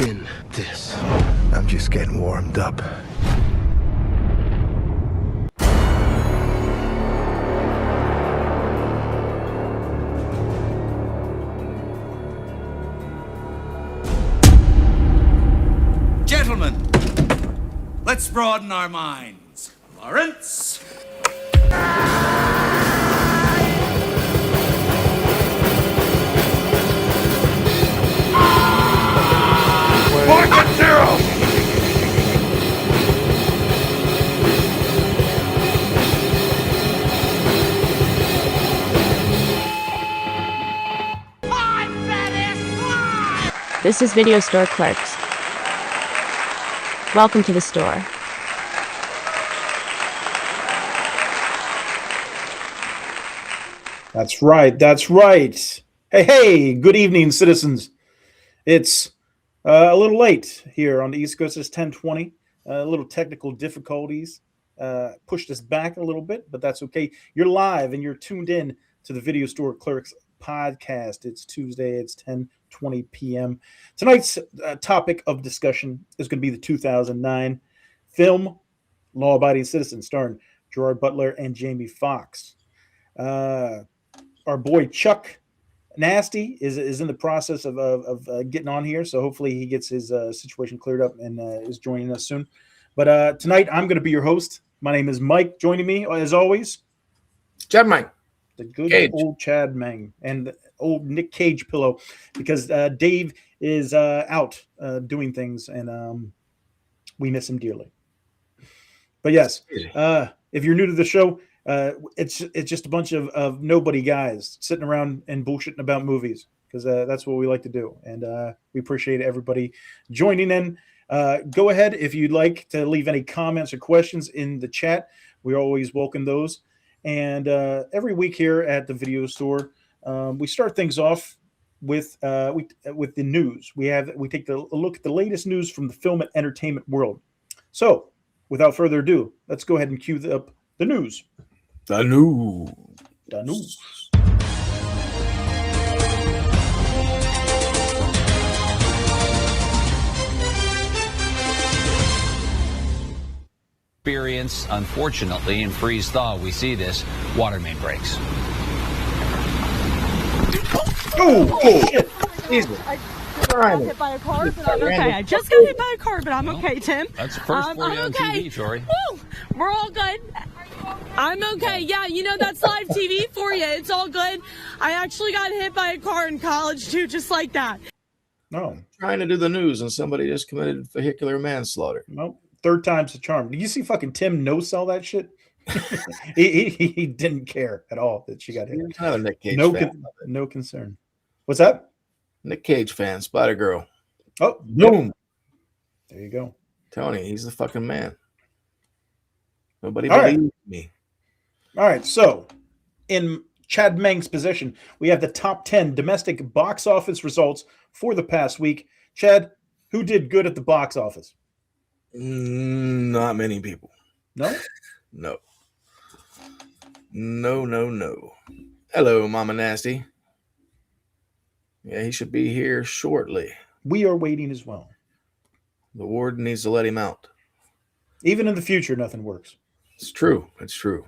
in this? I'm just getting warmed up. Gentlemen, let's broaden our minds. Lawrence? Market zero! This is Video Store Clerks. Welcome to the store. That's right. That's right. Hey, good evening, citizens. It's a little late here on the East Coast. It's 10:20. A little technical difficulties pushed us back a little bit, but that's okay. You're live and you're tuned in to the Video Store Clerks Podcast. It's Tuesday. It's 10:20 p.m. Tonight's topic of discussion is going to be the 2009 film Law Abiding Citizen, starring Gerard Butler and Jamie Foxx. Our boy Chuck Nasty is in the process of getting on here, so hopefully he gets his situation cleared up and is joining us soon. But tonight I'm going to be your host. My name is Mike. Joining me, as always, Chad Mike. The good Cage. old Chad Mang and the old Nick Cage pillow, because Dave is out doing things, and we miss him dearly. But yes, if you're new to the show, it's just a bunch of nobody guys sitting around and bullshitting about movies, because that's what we like to do, and we appreciate everybody joining in. Go ahead if you'd like to leave any comments or questions in the chat. We always welcome those. And every week here at the Video Store, we start things off with the news. We take a look at the latest news from the film and entertainment world. So, without further ado, let's go ahead and cue up the news. The news. The news. Experience, unfortunately, in freeze thaw, we see this water main breaks. Oh shit! Jesus. I got hit by a car, but I'm okay. I just got hit by a car, but I'm okay, Tim. That's the first for you on TV, Tori. Woo! We're all good. I'm okay. Yeah, you know, that's live TV for you. It's all good. I actually got hit by a car in college, too, just like that. No. Trying to do the news, and somebody just committed vehicular manslaughter. Nope. Third time's the charm. Did you see fucking Tim no-sell that shit? he didn't care at all that she got hit. Another Nick Cage fan. No concern. What's that? Nick Cage fan, Spider-Girl. Oh, boom. There you go. Tony, he's the fucking man. Nobody All believes me. All right, so in Chad Meng's position, we have the top 10 domestic box office results for the past week. Chad, who did good at the box office? Not many people. No? No. No. Hello, Mama Nasty. Yeah, he should be here shortly. We are waiting as well. The warden needs to let him out. Even in the future, nothing works. It's true. It's true.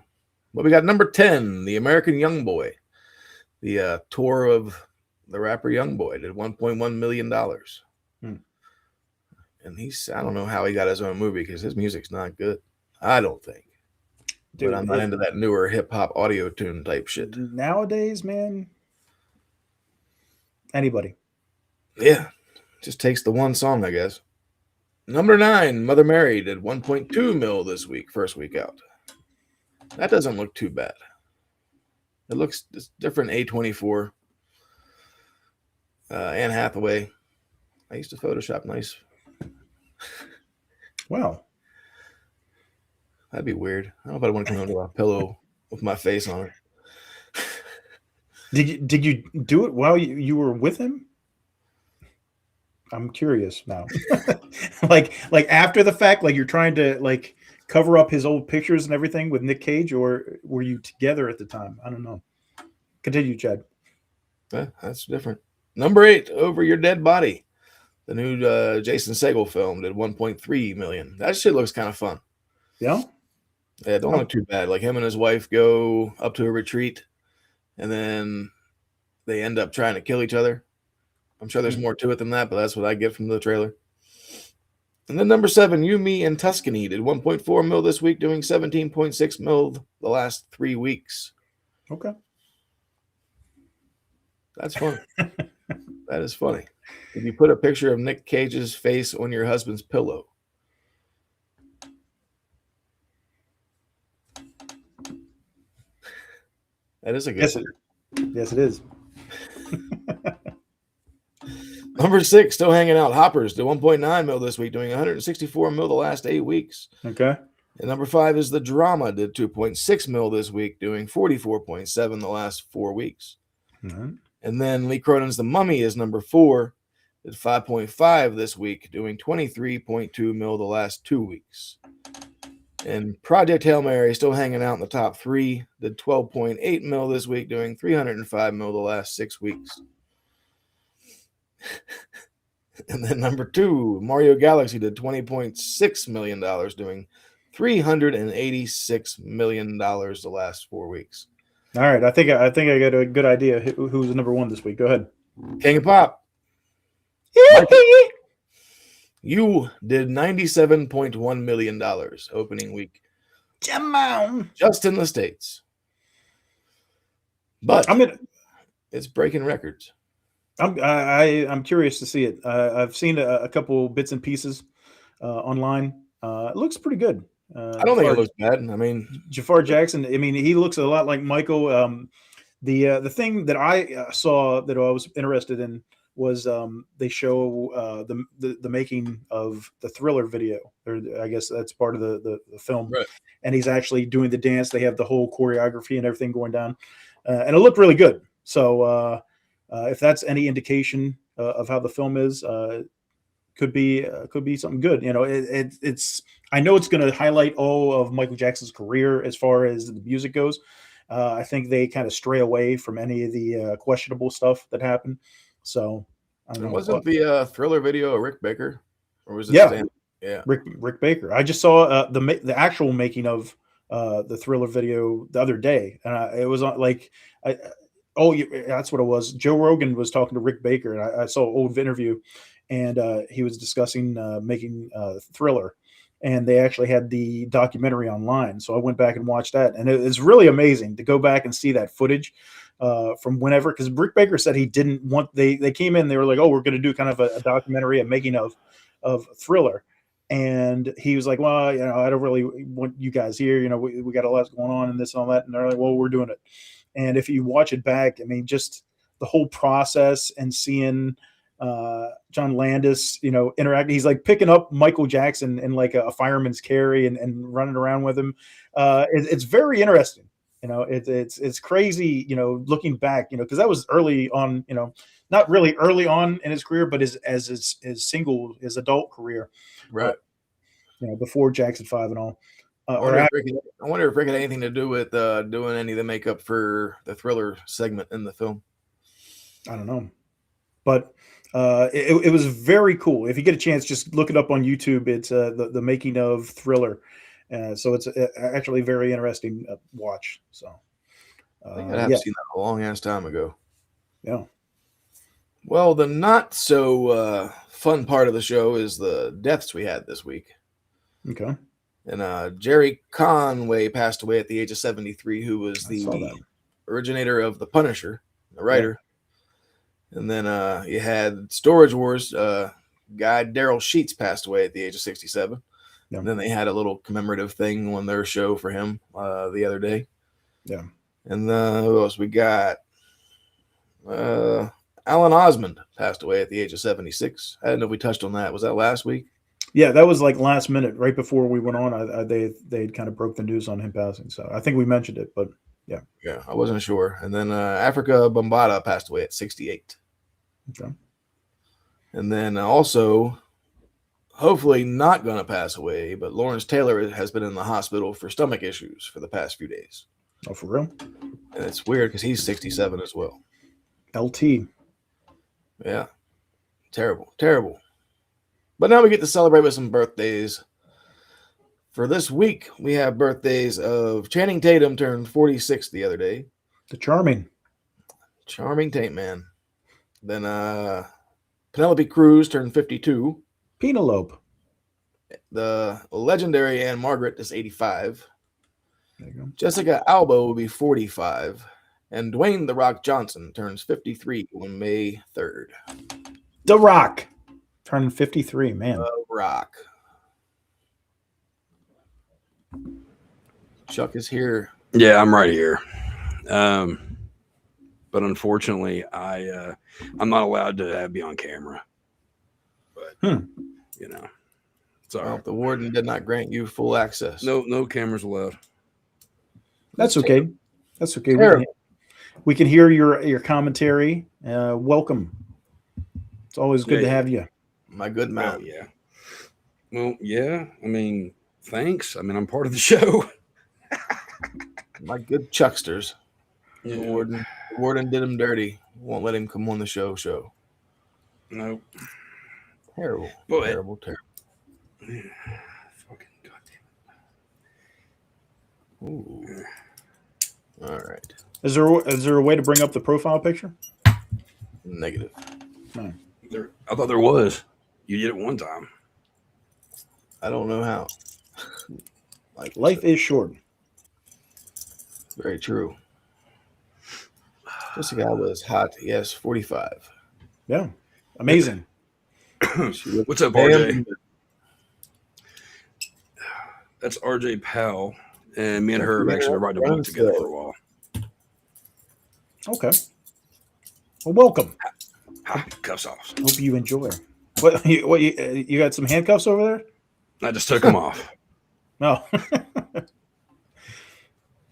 But we got number 10, The American Youngboy. The tour of the rapper Youngboy did $1.1 million. And I don't know how he got his own movie, because his music's not good. I don't think. Dude, but I'm not into that newer hip-hop audio tune type shit. Nowadays, man, anybody. Yeah. Just takes the one song, I guess. Number 9, Mother Mary did 1.2 mil this week, first week out. That doesn't look too bad. It looks different. A24. Anne Hathaway. I used to Photoshop nice. Wow. That'd be weird. I don't know if I want to come under a pillow with my face on it. Did you do it while you were with him? I'm curious now. like after the fact, like you're trying to like cover up his old pictures and everything with Nick Cage, or were you together at the time? I don't know. Continue, Chad. That's different. Number 8, Over Your Dead Body. The new Jason Segel film did 1.3 million. That shit looks kind of fun. Yeah. Yeah, it don't look too bad. Like him and his wife go up to a retreat, and then they end up trying to kill each other. I'm sure there's more to it than that, but that's what I get from the trailer. And then number 7, You, Me, and Tuscany did 1.4 mil this week, doing 17.6 mil the last 3 weeks. Okay. That's funny. That is funny. If you put a picture of Nick Cage's face on your husband's pillow. That is a good one. Yes, it is. Number 6, still hanging out. Hoppers did 1.9 mil this week, doing 164 mil the last 8 weeks. Okay. And number 5 is The Drama, did 2.6 mil this week, doing 44.7 the last 4 weeks. Mm-hmm. And then Lee Cronin's The Mummy is number 4, did 5.5 this week, doing 23.2 mil the last 2 weeks. And Project Hail Mary still hanging out in the top 3, did 12.8 mil this week, doing 305 mil the last 6 weeks. And then number 2, Mario Galaxy did $20.6 million, doing $386 million the last 4 weeks. All right. I think I got a good idea who's number 1 this week. Go ahead. King of Pop. You did $97.1 million opening week. Just in the States. But it's breaking records. I'm curious to see it. I've seen a couple bits and pieces online. It looks pretty good. I don't think it looks bad. I mean, Jafar Jackson. I mean, he looks a lot like Michael. The thing that I saw that I was interested in was they show the making of the Thriller video, or I guess that's part of the film. Right. And he's actually doing the dance. They have the whole choreography and everything going down, and it looked really good. So if that's any indication of how the film is, could be something good. You know, it's I know it's going to highlight all of Michael Jackson's career as far as the music goes. I think they kind of stray away from any of the questionable stuff that happened. So I don't know. Wasn't the Thriller video a Rick Baker, or was it? Yeah, Rick Baker. I just saw the actual making of the Thriller video the other day, and it was like that's what it was. Joe Rogan was talking to Rick Baker, and I saw an old interview, and he was discussing making Thriller, and they actually had the documentary online. So I went back and watched that, and it's really amazing to go back and see that footage from whenever, because Rick Baker said he didn't want, they came in, they were like, oh, we're going to do kind of a documentary, a making of Thriller. And he was like, well, you know, I don't really want you guys here. You know, we got a lot going on and this and all that. And they're like, well, we're doing it. And if you watch it back, I mean, just the whole process and seeing John Landis, you know, interact. He's like picking up Michael Jackson in like a fireman's carry and running around with him. It's very interesting. You know, it's crazy, you know, looking back, you know, because that was early on, you know, not really early on in his career, but his adult career. Right. You know, before Jackson 5 and all. I wonder if Rick had anything to do with doing any of the makeup for the Thriller segment in the film. I don't know. But it was very cool. If you get a chance, just look it up on YouTube. It's the making of Thriller. So it's actually very interesting watch. So I think I'd have seen that a long ass time ago. Yeah. Well, the not so fun part of the show is the deaths we had this week. Okay. And Jerry Conway passed away at the age of 73, who was the originator of The Punisher, the writer. Yeah. And then you had Storage Wars guy Daryl Sheets passed away at the age of 67. Yeah. And then they had a little commemorative thing on their show for him the other day. Yeah. And who else we got? Alan Osmond passed away at the age of 76. I didn't know if we touched on that. Was that last week? Yeah, that was like last minute, right before we went on. They kind of broke the news on him passing. So I think we mentioned it, but yeah. Yeah, I wasn't sure. And then Africa Bambaataa passed away at 68. Okay. And then also, hopefully not going to pass away, but Lawrence Taylor has been in the hospital for stomach issues for the past few days. Oh, for real? And it's weird because he's 67 as well. LT. Yeah. Terrible. Terrible. But now we get to celebrate with some birthdays. For this week, we have birthdays of Channing Tatum turned 46 the other day. The Charming Tate Man. Then Penelope Cruz turned 52. Penelope. The legendary Anne Margaret is 85. There you go. Jessica Alba will be 45. And Dwayne The Rock Johnson turns 53 on May 3rd. The Rock turning 53, man. The Rock. Chuck is here. Yeah, I'm right here. But unfortunately, I'm not allowed to be on camera. But you know, it's all right. The warden did not grant you full access. No cameras allowed. That's okay. That's okay. Terrible. We can hear your commentary. Welcome. It's always good to have you. My good man. Oh, yeah. Well, yeah. I mean, thanks. I mean, I'm part of the show. My good Chucksters. Yeah. The warden did him dirty. Won't let him come on the show. No. Terrible. But, terrible. Yeah. Fucking goddamn. Ooh. All right. Is there a way to bring up the profile picture? Negative. No. I thought there was. You did it one time. I don't know how. Life is short. Very true. Jessica Alba is hot. Yes, 45. Yeah. Amazing. What's up, RJ? That's RJ Powell. And me and her have actually been riding a boat together for a while. Okay. Well, welcome. Cuffs off. Hope you enjoy. What you got some handcuffs over there? I just took them off. No.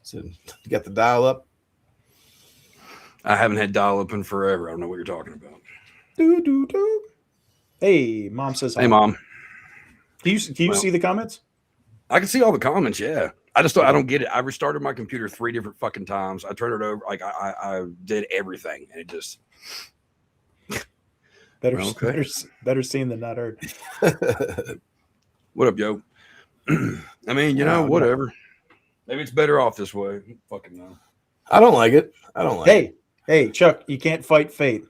So you got the dial up? I haven't had dial up in forever. I don't know what you're talking about. Do. Hey, Mom says hi. Hey, Mom. Can you see the comments? I can see all the comments, yeah. I don't get it. I restarted my computer 3 different fucking times. I turned it over. Like I did everything, and it just better seen than not heard. What up, yo? I mean, whatever. Maybe it's better off this way. Fucking no. I don't like it. Hey, Chuck, you can't fight fate.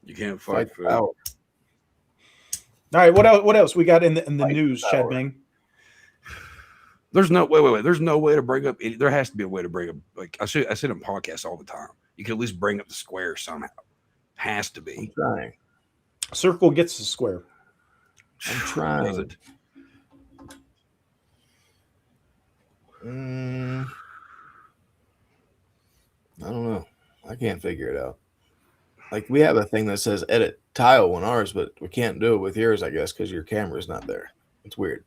You can't fight fate. Power. All right, what else we got in the news, power. Chad Bang? There's no wait. There's no way to bring up. There has to be a way to bring up. Like I sit on podcasts all the time. You can at least bring up the square somehow. Has to be. I'm trying. Circle gets the square. I'm trying. Does it? I don't know. I can't figure it out. Like we have a thing that says edit tile on ours, but we can't do it with yours, I guess, because your camera's not there. It's weird.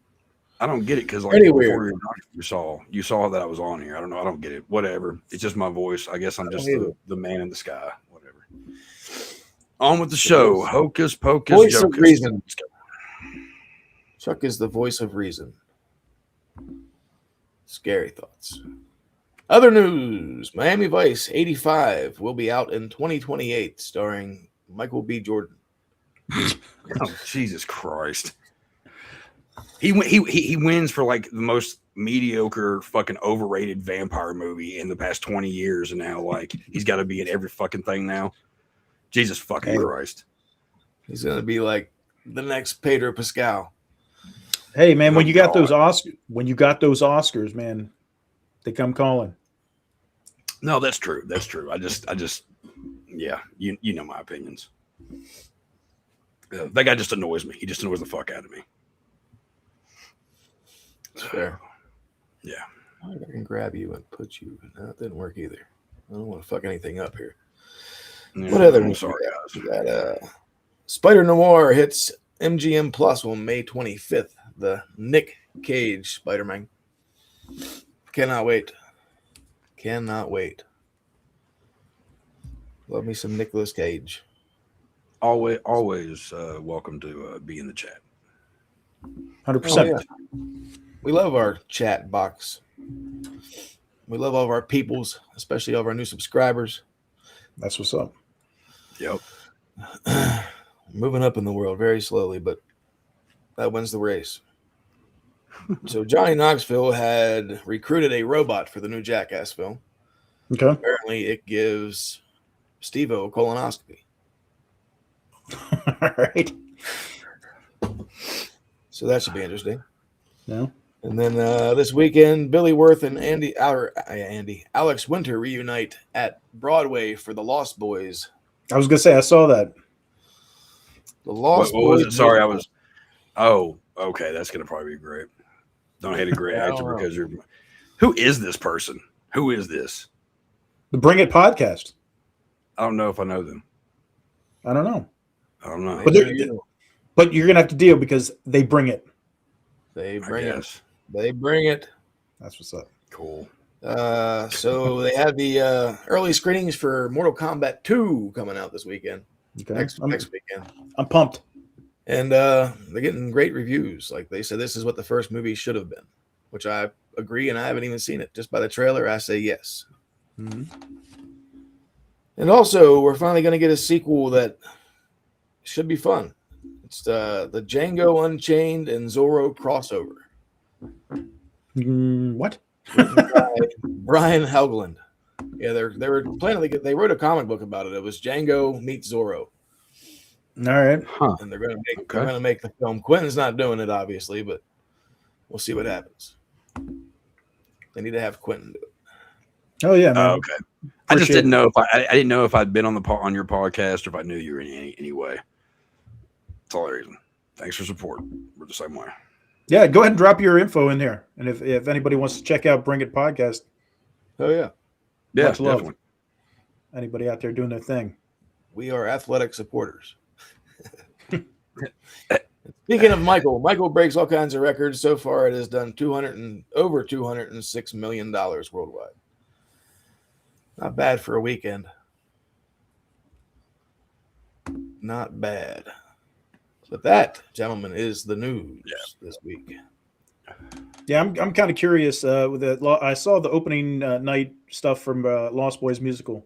I don't get it because like before you saw that I was on here. I don't know. I don't get it. Whatever. It's just my voice. I guess I'm just the man in the sky. Whatever. On with the show. Hocus pocus. Voice of jocus. reason. Chuck is the voice of reason. Scary thoughts. Other news. Miami Vice 85 will be out in 2028, starring Michael B. Jordan. Oh, Jesus Christ. He wins for like the most mediocre fucking overrated vampire movie in the past 20 years, and now like he's got to be in every fucking thing now. Jesus fucking Christ. He's gonna be like the next Pedro Pascal. Hey man, when you got those Oscars, man, they come calling. No, that's true. That's true. I just yeah, you know my opinions. That guy just annoys me. He just annoys the fuck out of me. That's fair. Yeah. I can grab you and put you. No, that didn't work either. I don't want to fuck anything up here. Yeah, What other? I'm sorry, guys. We got Spider Noir hits MGM Plus on May 25th. The Nick Cage Spider-Man. Cannot wait. Love me some Nicolas Cage. Always welcome to be in the chat. 100%. We love our chat box. We love all of our peoples, especially all of our new subscribers. That's what's up. Yep. Moving up in the world very slowly, but that wins the race. So Johnny Knoxville had recruited a robot for the new Jackass film. Okay. Apparently, it gives Steve-O a colonoscopy. All right. So that should be interesting. Yeah. And then this weekend, Billy Worth and Alex Winter reunite at Broadway for The Lost Boys. I was gonna say I saw that. The Lost What was Boys. it? Sorry, I was. Oh, okay. That's gonna probably be great. Don't hate a great I don't actor know. because you're. Who is this person? Who is this? The Bring It podcast. I don't know if I know them. I don't know. I don't know. But you're gonna have to deal because they bring it. They I bring it. guess. They bring it. That's what's up. Cool. So they have the early screenings for Mortal Kombat 2 coming out this weekend. Okay. Next weekend. I'm pumped. And they're getting great reviews. Like they said, this is what the first movie should have been, which I agree, and I haven't even seen it. Just by the trailer, I say yes. Mm-hmm. And also, we're finally going to get a sequel that should be fun. It's the Django Unchained and Zorro crossover. What? By Brian Helgeland. Yeah, they were planning to get. They wrote a comic book about it. It was Django meets Zorro. All right. Huh. And they're gonna make the film. Quentin's not doing it, obviously, but we'll see what happens. They need to have Quentin do it. Oh yeah, man. Okay. I just didn't know if I didn't know if I'd been on your podcast or if I knew you in any way. That's all the reason. Thanks for support. We're the same way. Yeah, go ahead and drop your info in here, and if anybody wants to check out Bring It podcast, Oh yeah, Yeah, much love. definitely. Anybody out there doing their thing? we are athletic supporters. Speaking of Michael breaks all kinds of records. So far, it has done over $206 million worldwide. Not bad for a weekend. Not bad. But that, gentlemen, is the news this week. Yeah, I'm kind of curious. I saw the opening night stuff from Lost Boys musical,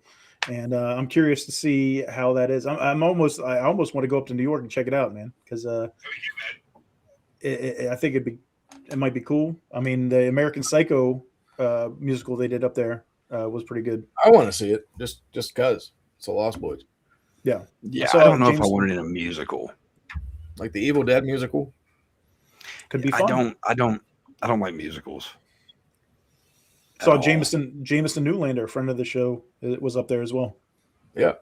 and I'm curious to see how that is. I almost want to go up to New York and check it out, man, because I think it might be cool. I mean, the American Psycho musical they did up there was pretty good. I want to see it just because it's the Lost Boys, Yeah, Yeah, saw I don't know if I James- wanted in a musical. like the Evil Dead musical. could be fun. I don't like musicals. Saw at all. Jameson Newlander, friend of the show, was up there as well. Yeah.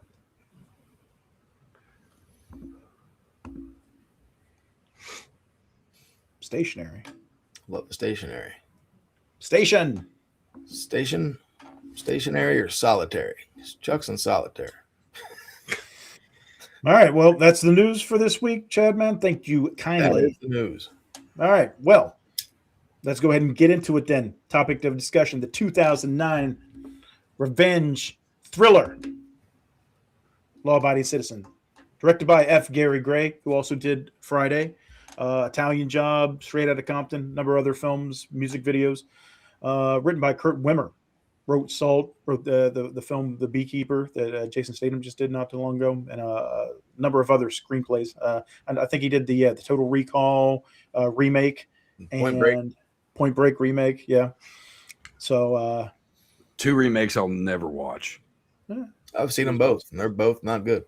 Stationary. Love the stationary. Stationary or solitary? It's Chuck's and solitary. All right. Well, that's the news for this week, Chad, man. Thank you That kindly. is the news. All right. Well, let's go ahead and get into it then. Topic of discussion: the 2009 revenge thriller, Law Abiding Citizen, directed by F. Gary Gray, who also did Friday, Italian Job, Straight Outta Compton, number of other films, music videos. Written by Kurt Wimmer. Wrote Salt, wrote the film The Beekeeper that Jason Statham just did not too long ago, and a number of other screenplays. And I think he did the Total Recall remake and Point Break remake. Yeah. So 2 remakes I'll never watch. I've seen them both, and they're both not good.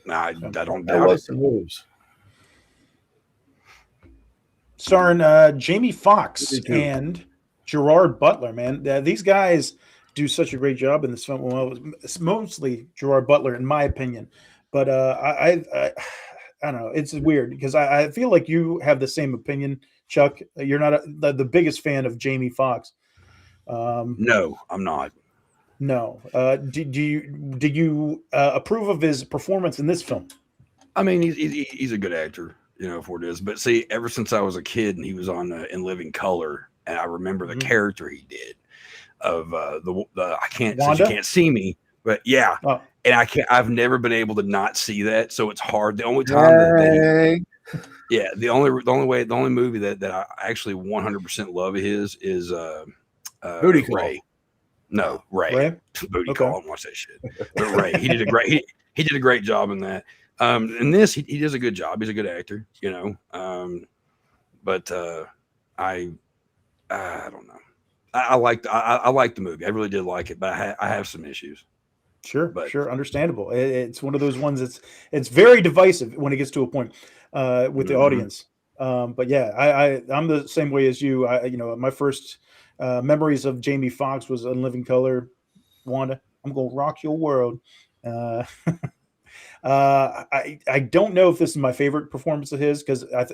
Nah, I don't That doubt was it. some moves. starring Jamie Foxx and Gerard Butler. Man, these guys do such a great job in this film. Well, it's mostly Gerard Butler, in my opinion, but I don't know. It's weird because I feel like you have the same opinion, Chuck. You're not the biggest fan of Jamie Foxx. No, I'm not. No. Did you approve of his performance in this film? I mean, he's a good actor, you know, for it is. But see, ever since I was a kid and he was on In Living Color, and I remember the character he did of the I can't since you can't see me, but yeah, and I've never been able to not see that, so it's hard. The only time the only movie that I actually 100% love of his is Booty Call. Ray. No, Ray. Booty Okay. Call. And watch that shit. But Ray, he did a great job in that. In this, he does a good job. He's a good actor, you know. but I don't know. I liked the movie. I really did like it, but I have some issues. Sure, understandable. It's one of those ones it's very divisive when it gets to a point with the audience. But yeah, I'm the same way as you. My first memories of Jamie Foxx was in Living Color. Wanda, I'm gonna rock your world. I don't know if this is my favorite performance of his, because I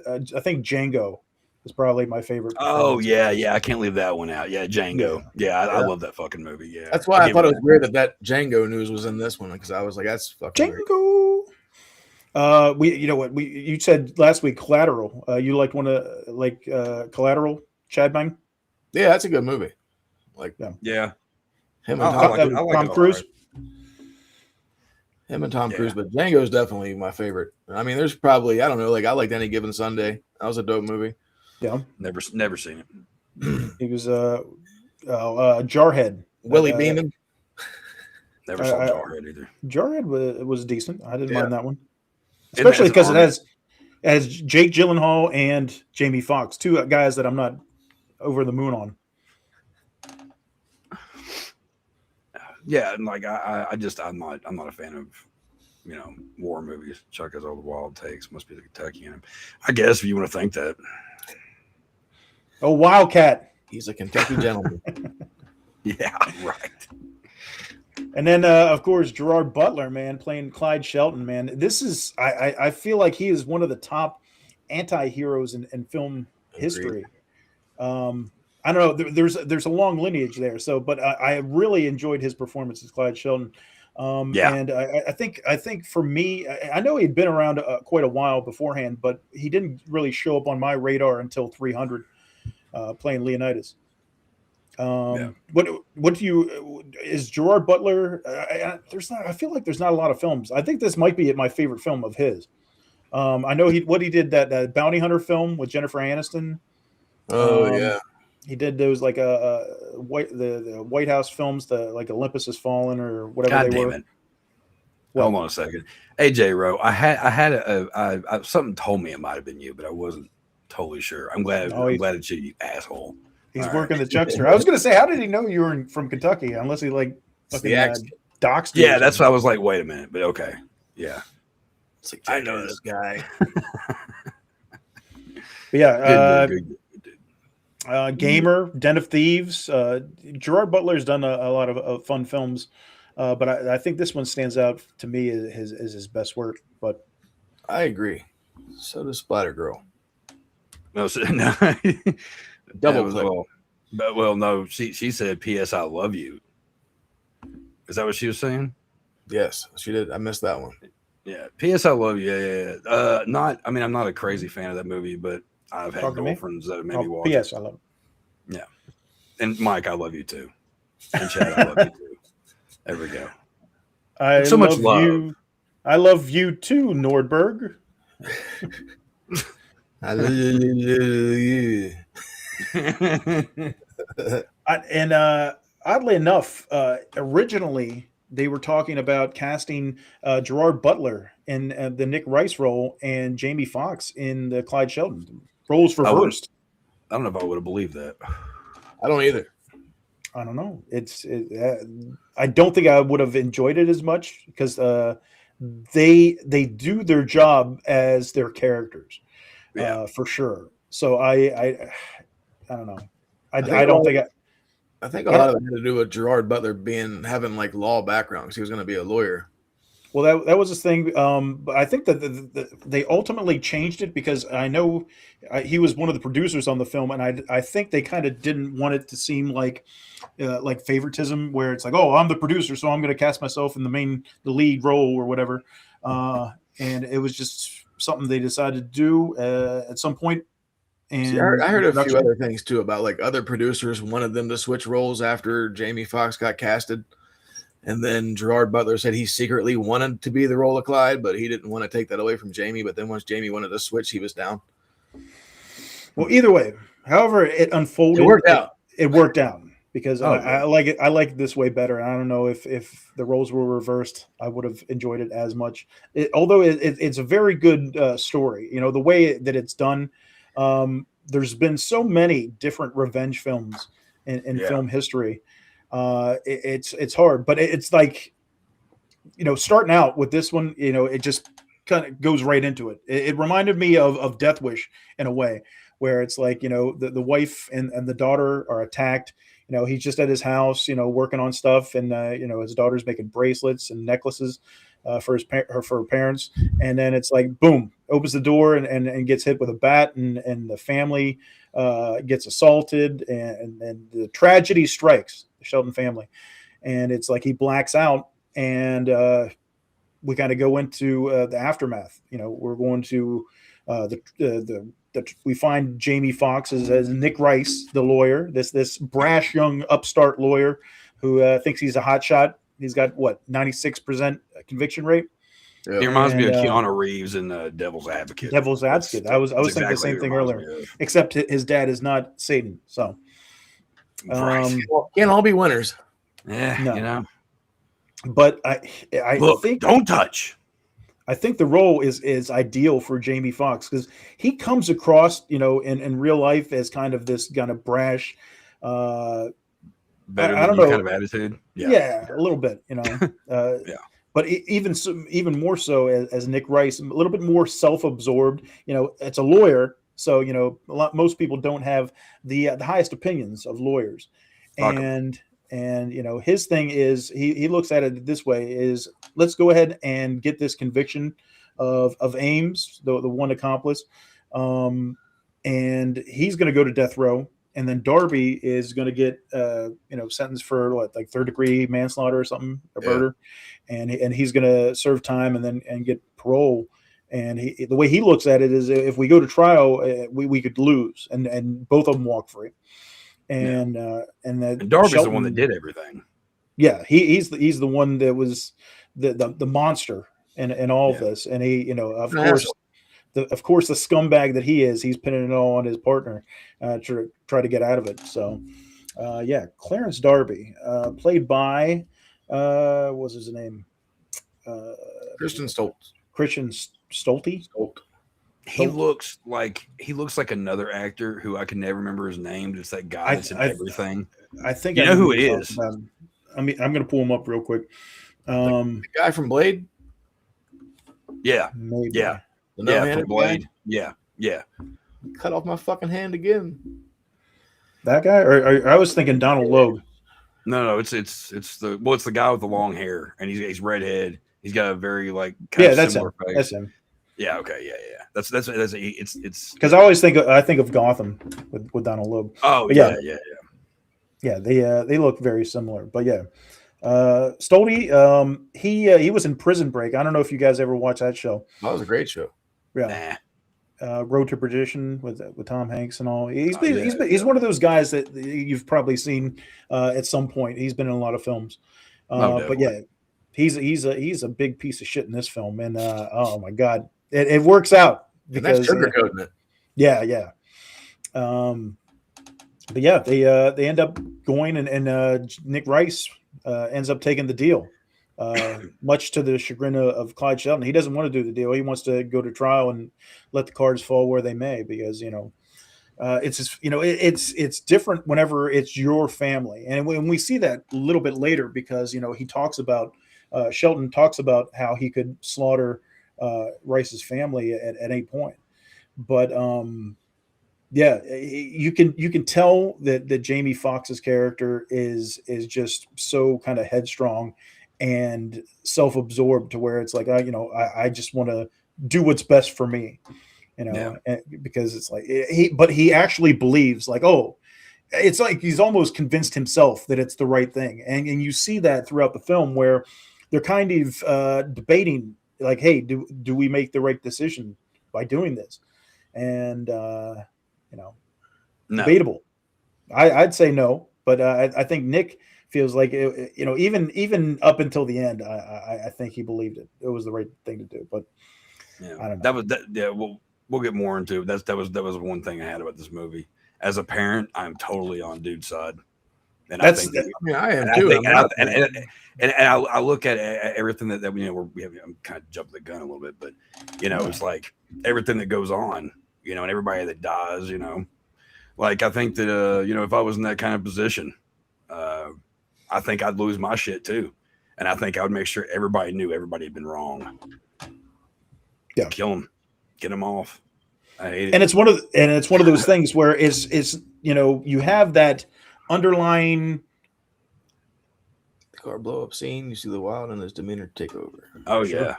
think Django is probably my favorite. Oh yeah, I can't leave that one out. Yeah, Django. Yeah, I love that fucking movie. Yeah, that's why I thought it was weird that Django news was in this one, because I was like, that's fucking Django. Weird. You said last week, Collateral. You liked one of Collateral, Chad Bang? Yeah, that's a good movie. Yeah. Him and Tom Cruise. Him and Tom Cruise, but Django is definitely my favorite. I mean, there's probably, I don't know, I liked Any Given Sunday. That was a dope movie. Yeah, never seen it. He was Jarhead. Willie Beeman. Never saw Jarhead either. Jarhead was decent. I didn't mind that one, especially because it has Jake Gyllenhaal and Jamie Foxx, two guys that I'm not over the moon on. Yeah, and I'm not a fan of war movies. Chuck has all the wild takes. Must be the Kentucky in him. I guess if you want to think that. Oh, Wildcat. He's a Kentucky gentleman. Yeah, right. And then, of course, Gerard Butler, man, playing Clyde Shelton, man. This is, I feel like he is one of the top anti-heroes in film history. I don't know. There's a long lineage there. But I really enjoyed his performance as Clyde Shelton. And I think for me, I know he'd been around quite a while beforehand, but he didn't really show up on my radar until 300, playing Leonidas. What do you, is Gerard Butler? I feel like there's not a lot of films. I think this might be my favorite film of his. I know he did that bounty hunter film with Jennifer Aniston. Oh yeah. He did those the White House films, like Olympus Has Fallen or whatever God they were. It. Hold on a second. AJ Rowe, I had something told me it might have been you, but I wasn't totally sure. I'm glad it's you asshole. He's working the Chuckster. I was going to say, how did he know you were from Kentucky? Unless he doxed you. Yeah, that's why I was like, wait a minute, but okay. Yeah. It's like, I know this guy. But yeah. Good. Gamer, Den of Thieves. Gerard Butler's done a lot of fun films, but I think this one stands out to me as his best work. But I agree. So does Splatter Girl. No, Double click. No. She said, "P.S. I love you." Is that what she was saying? Yes, she did. I missed that one. Yeah. P.S. I love you. Yeah. I'm not a crazy fan of that movie, but I've had girlfriends that have made me watch. P.S. I love it. Yeah. And Mike, I love you too. And Chad, I love you too. There we go. So much love. I love you too, Nordberg. I love you. Oddly enough, originally they were talking about casting Gerard Butler in the Nick Rice role and Jamie Foxx in the Clyde Shelton roles reversed. I don't know if I would have believed that. I don't either. I don't know. I don't think I would have enjoyed it as much because they do their job as their characters, for sure. So I don't know. I think a lot of it had to do with Gerard Butler having like law background because he was going to be a lawyer. Well, that was his thing. But I think that they ultimately changed it because I know he was one of the producers on the film, and I think they kind of didn't want it to seem like favoritism, where it's like, oh, I'm the producer, so I'm going to cast myself in the lead role or whatever. And it was just something they decided to do at some point. And I heard a few other things too about like other producers wanted them to switch roles after Jamie Foxx got casted. And then Gerard Butler said he secretly wanted to be the role of Clyde, but he didn't want to take that away from Jamie. But then once Jamie wanted to switch, he was down. Well, either way, however it unfolded, it worked out because I like it. I like it this way better. And I don't know if the roles were reversed, I would have enjoyed it as much. Although it's a very good story, the way that it's done. there's been so many different revenge films in film history. It's hard, but it's like, starting out with this one, it just kind of goes right into it. It reminded me of Death Wish in a way, where it's like, the wife and the daughter are attacked. He's just at his house, working on stuff, and his daughter's making bracelets and necklaces for her parents, and then it's like boom, opens the door and gets hit with a bat, and the family gets assaulted, and the tragedy strikes the Shelton family, and it's like he blacks out, and we kind of go into the aftermath. We're going to we find Jamie Foxx as Nick Rice, the lawyer, this brash young upstart lawyer who thinks he's a hotshot. He's got 96% conviction rate. It reminds me of Keanu Reeves in Devil's Advocate. Devil's Advocate. I was thinking the same thing earlier, except his dad is not Satan. So can't all be winners. Yeah, no. But I look, think don't touch. I think the role is ideal for Jamie Foxx because he comes across, in real life as kind of this kind of brash, better I don't than you know, kind of attitude. Yeah, a little bit, yeah. But even more so as Nick Rice, a little bit more self-absorbed. It's a lawyer, so most people don't have the highest opinions of lawyers, and his thing is he looks at it this way: is let's go ahead and get this conviction of Ames, the one accomplice, and he's going to go to death row. And then Darby is going to get, sentenced for like third-degree manslaughter or something, or murder, and he's going to serve time and get parole. And the way he looks at it is, if we go to trial, we could lose, and both of them walk free. And Darby's the one that did everything. Yeah, he's the one that was the monster in all of this, and he, of course, the scumbag that he is, he's pinning it all on his partner to try to get out of it. So, Clarence Darby, played by, what was his name? Christian Stoltz. Christian Stolte. He looks like another actor who I can never remember his name. It's that guy that's in everything. I think you know who it is. I'm going to pull him up real quick. The guy from Blade. Yeah, maybe. Yeah. From Blade. Guy? Yeah. Cut off my fucking hand again. That guy, or I was thinking Donald Logue. No, it's the guy with the long hair, and he's redhead. He's got a very similar face. That's him. Yeah. Okay. Yeah. That's it's because I always think of Gotham with Donald Logue. Oh, yeah. They look very similar, but yeah. Stolte, he was in Prison Break. I don't know if you guys ever watched that show. That was a great show. Yeah. Road to Perdition with Tom Hanks and all. He's one of those guys that you've probably seen at some point. He's been in a lot of films. But yeah, he's a big piece of shit in this film. And oh my God, it works out because that's sugarcoating it. Yeah. But yeah, they end up going and Nick Rice ends up taking the deal, much to the chagrin of Clyde Shelton. He doesn't want to do the deal. He wants to go to trial and let the cards fall where they may, because it's different whenever it's your family. And when we see that a little bit later, because he talks about Shelton talks about how he could slaughter Rice's family at any point, but yeah, you can tell that Jamie Foxx's character is just so kind of headstrong and self-absorbed to where it's like, I just want to do what's best for me, because it's like he actually believes, like, it's like he's almost convinced himself that it's the right thing, and you see that throughout the film where they're kind of debating, like, hey, do we make the right decision by doing this? And no. Debatable. I'd say no, but I think Nick feels like even up until the end, I think he believed it. It was the right thing to do. But I don't know. We'll get more into it. That was one thing I had about this movie. As a parent, I'm totally on dude's side, and I am too. And I look at everything that I'm kind of jumping the gun a little bit, but it's like everything that goes on. And everybody that dies, Like, I think that, if I was in that kind of position, I think I'd lose my shit too. And I think I would make sure everybody knew everybody had been wrong. Yeah. Kill them. Get them off. I hate it. And it's one of those things where it's you have that underlying car blow up scene. You see the wild and his demeanor take over. Oh, Sure.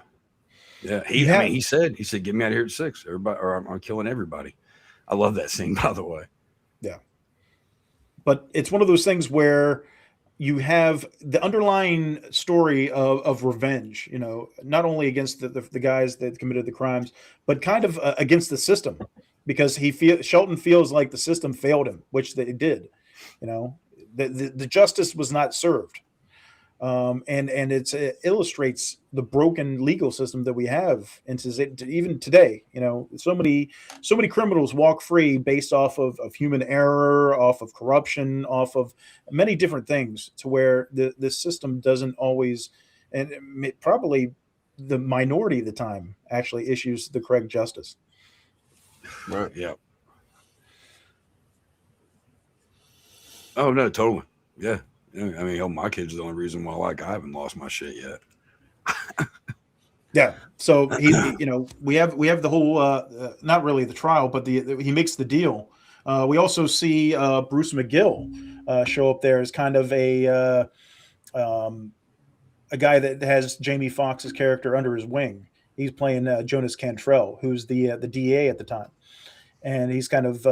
Yeah. He said, get me out of here at 6, everybody, or I'm killing everybody. I love that scene, by the way. Yeah. But it's one of those things where you have the underlying story of revenge, not only against the guys that committed the crimes, but kind of against the system, because Shelton feels like the system failed him, which they did. The justice was not served. And it illustrates the broken legal system that we have, and even today, so many criminals walk free based off of human error, off of corruption, off of many different things, to where the system doesn't always, and probably the minority of the time, actually issues the correct justice. Right. Yeah. Oh no, totally. Yeah. I mean, my kids are the only reason why I haven't lost my shit yet. Yeah. So we have the whole not really the trial, but he makes the deal. We also see Bruce McGill show up there as kind of a guy that has Jamie Foxx's character under his wing. He's playing Jonas Cantrell, who's the DA at the time, and he's kind of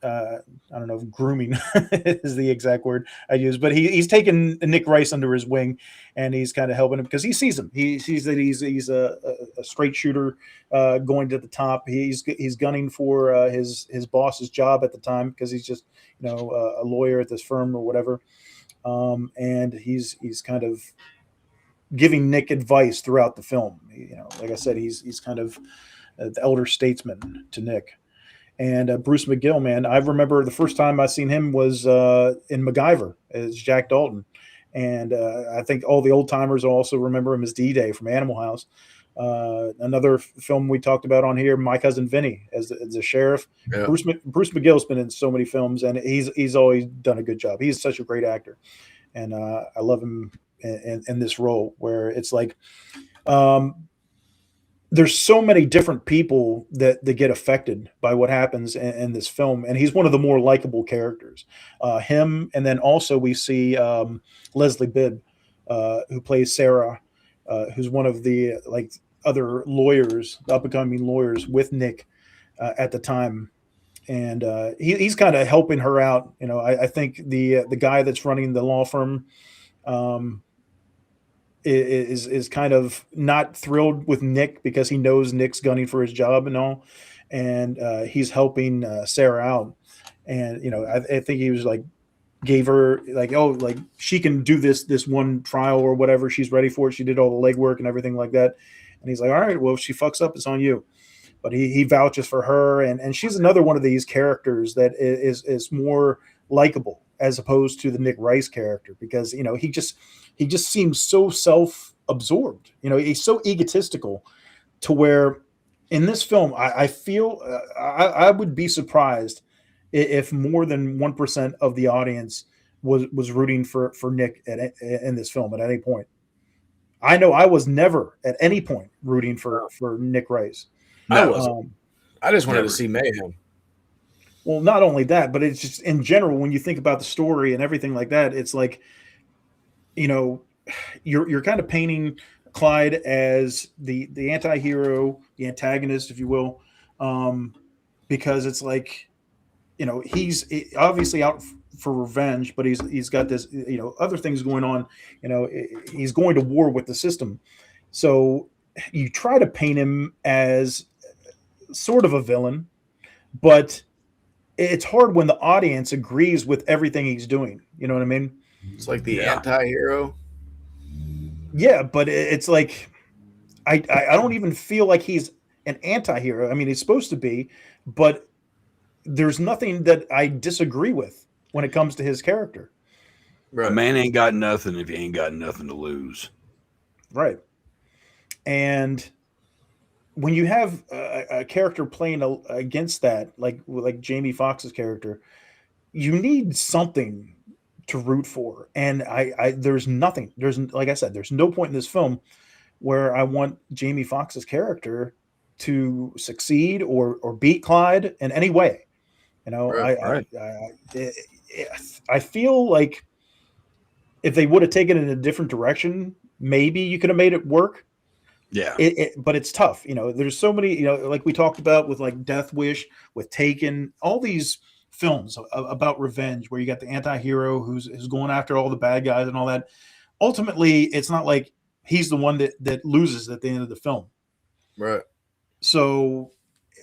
I don't know if grooming is the exact word I use, but he's taken Nick Rice under his wing, and he's kind of helping him because he sees him. He sees that he's a straight shooter going to the top. He's gunning for his boss's job at the time, because he's just a lawyer at this firm or whatever, and he's kind of giving Nick advice throughout the film. Like I said, he's kind of the elder statesman to Nick. And Bruce McGill, man, I remember the first time I seen him was in MacGyver as Jack Dalton. And I think all the old timers also remember him as D-Day from Animal House. Another film we talked about on here, My Cousin Vinny as the sheriff. Yeah. Bruce McGill's been in so many films, and he's always done a good job. He's such a great actor. And I love him in this role, where it's like there's so many different people that get affected by what happens in this film, and he's one of the more likable characters. Him, and then also we see Leslie Bibb, who plays Sarah, who's one of the other lawyers, up-and-coming lawyers with Nick at the time, and he's kind of helping her out. I think the guy that's running the law firm is kind of not thrilled with Nick, because he knows Nick's gunning for his job and all, and he's helping Sarah out. And I think he was gave her she can do this one trial or whatever, she's ready for it, she did all the legwork and everything like that. And he's like, all right, well, if she fucks up, it's on you. But he vouches for her, and she's another one of these characters that is more likable as opposed to the Nick Rice character, because he just seems so self-absorbed. He's so egotistical, to where in this film, I feel I would be surprised if more than 1% of the audience was rooting for Nick in this film at any point. I know I was never at any point rooting for Nick Rice. I wasn't. I just wanted to see mayhem. Well, not only that, but it's just in general, when you think about the story and everything like that, it's like, you're kind of painting Clyde as the anti-hero, the antagonist, if you will, because it's like, he's obviously out for revenge, but he's got this, other things going on. He's going to war with the system. So you try to paint him as sort of a villain, but it's hard when the audience agrees with everything he's doing. You know what I mean? It's like the anti-hero. Yeah, but it's like I don't even feel like he's an anti-hero. I mean, he's supposed to be, but there's nothing that I disagree with when it comes to his character. Right. A man ain't got nothing if he ain't got nothing to lose. Right. And when you have a character playing against that, like Jamie Foxx's character, you need something to root for, and there's nothing. There's, like I said, there's no point in this film where I want Jamie Foxx's character to succeed or beat Clyde in any way. You know, Right. I feel like if they would have taken it in a different direction, maybe you could have made it work. Yeah. But it's tough. You know, there's so many, you know, like we talked about with like Death Wish, with Taken, all these films about revenge where you got the anti-hero who's going after all the bad guys and all that. Ultimately, it's not like he's the one that loses at the end of the film. Right. So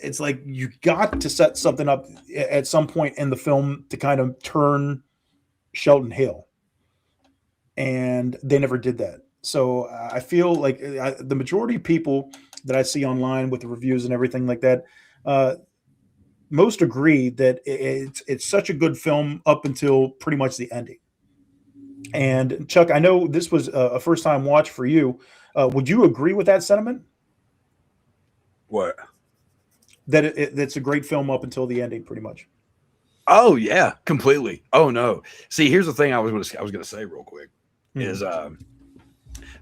it's like you got to set something up at some point in the film to kind of turn Shelton Hill. And they never did that. So I feel like the majority of people that I see online with the reviews and everything like that, most agree that it's such a good film up until pretty much the ending. And Chuck, I know this was a first-time watch for you. Would you agree with that sentiment? What? That it's a great film up until the ending, pretty much. Oh yeah, completely. Oh no. See, here's the thing I was gonna say real quick is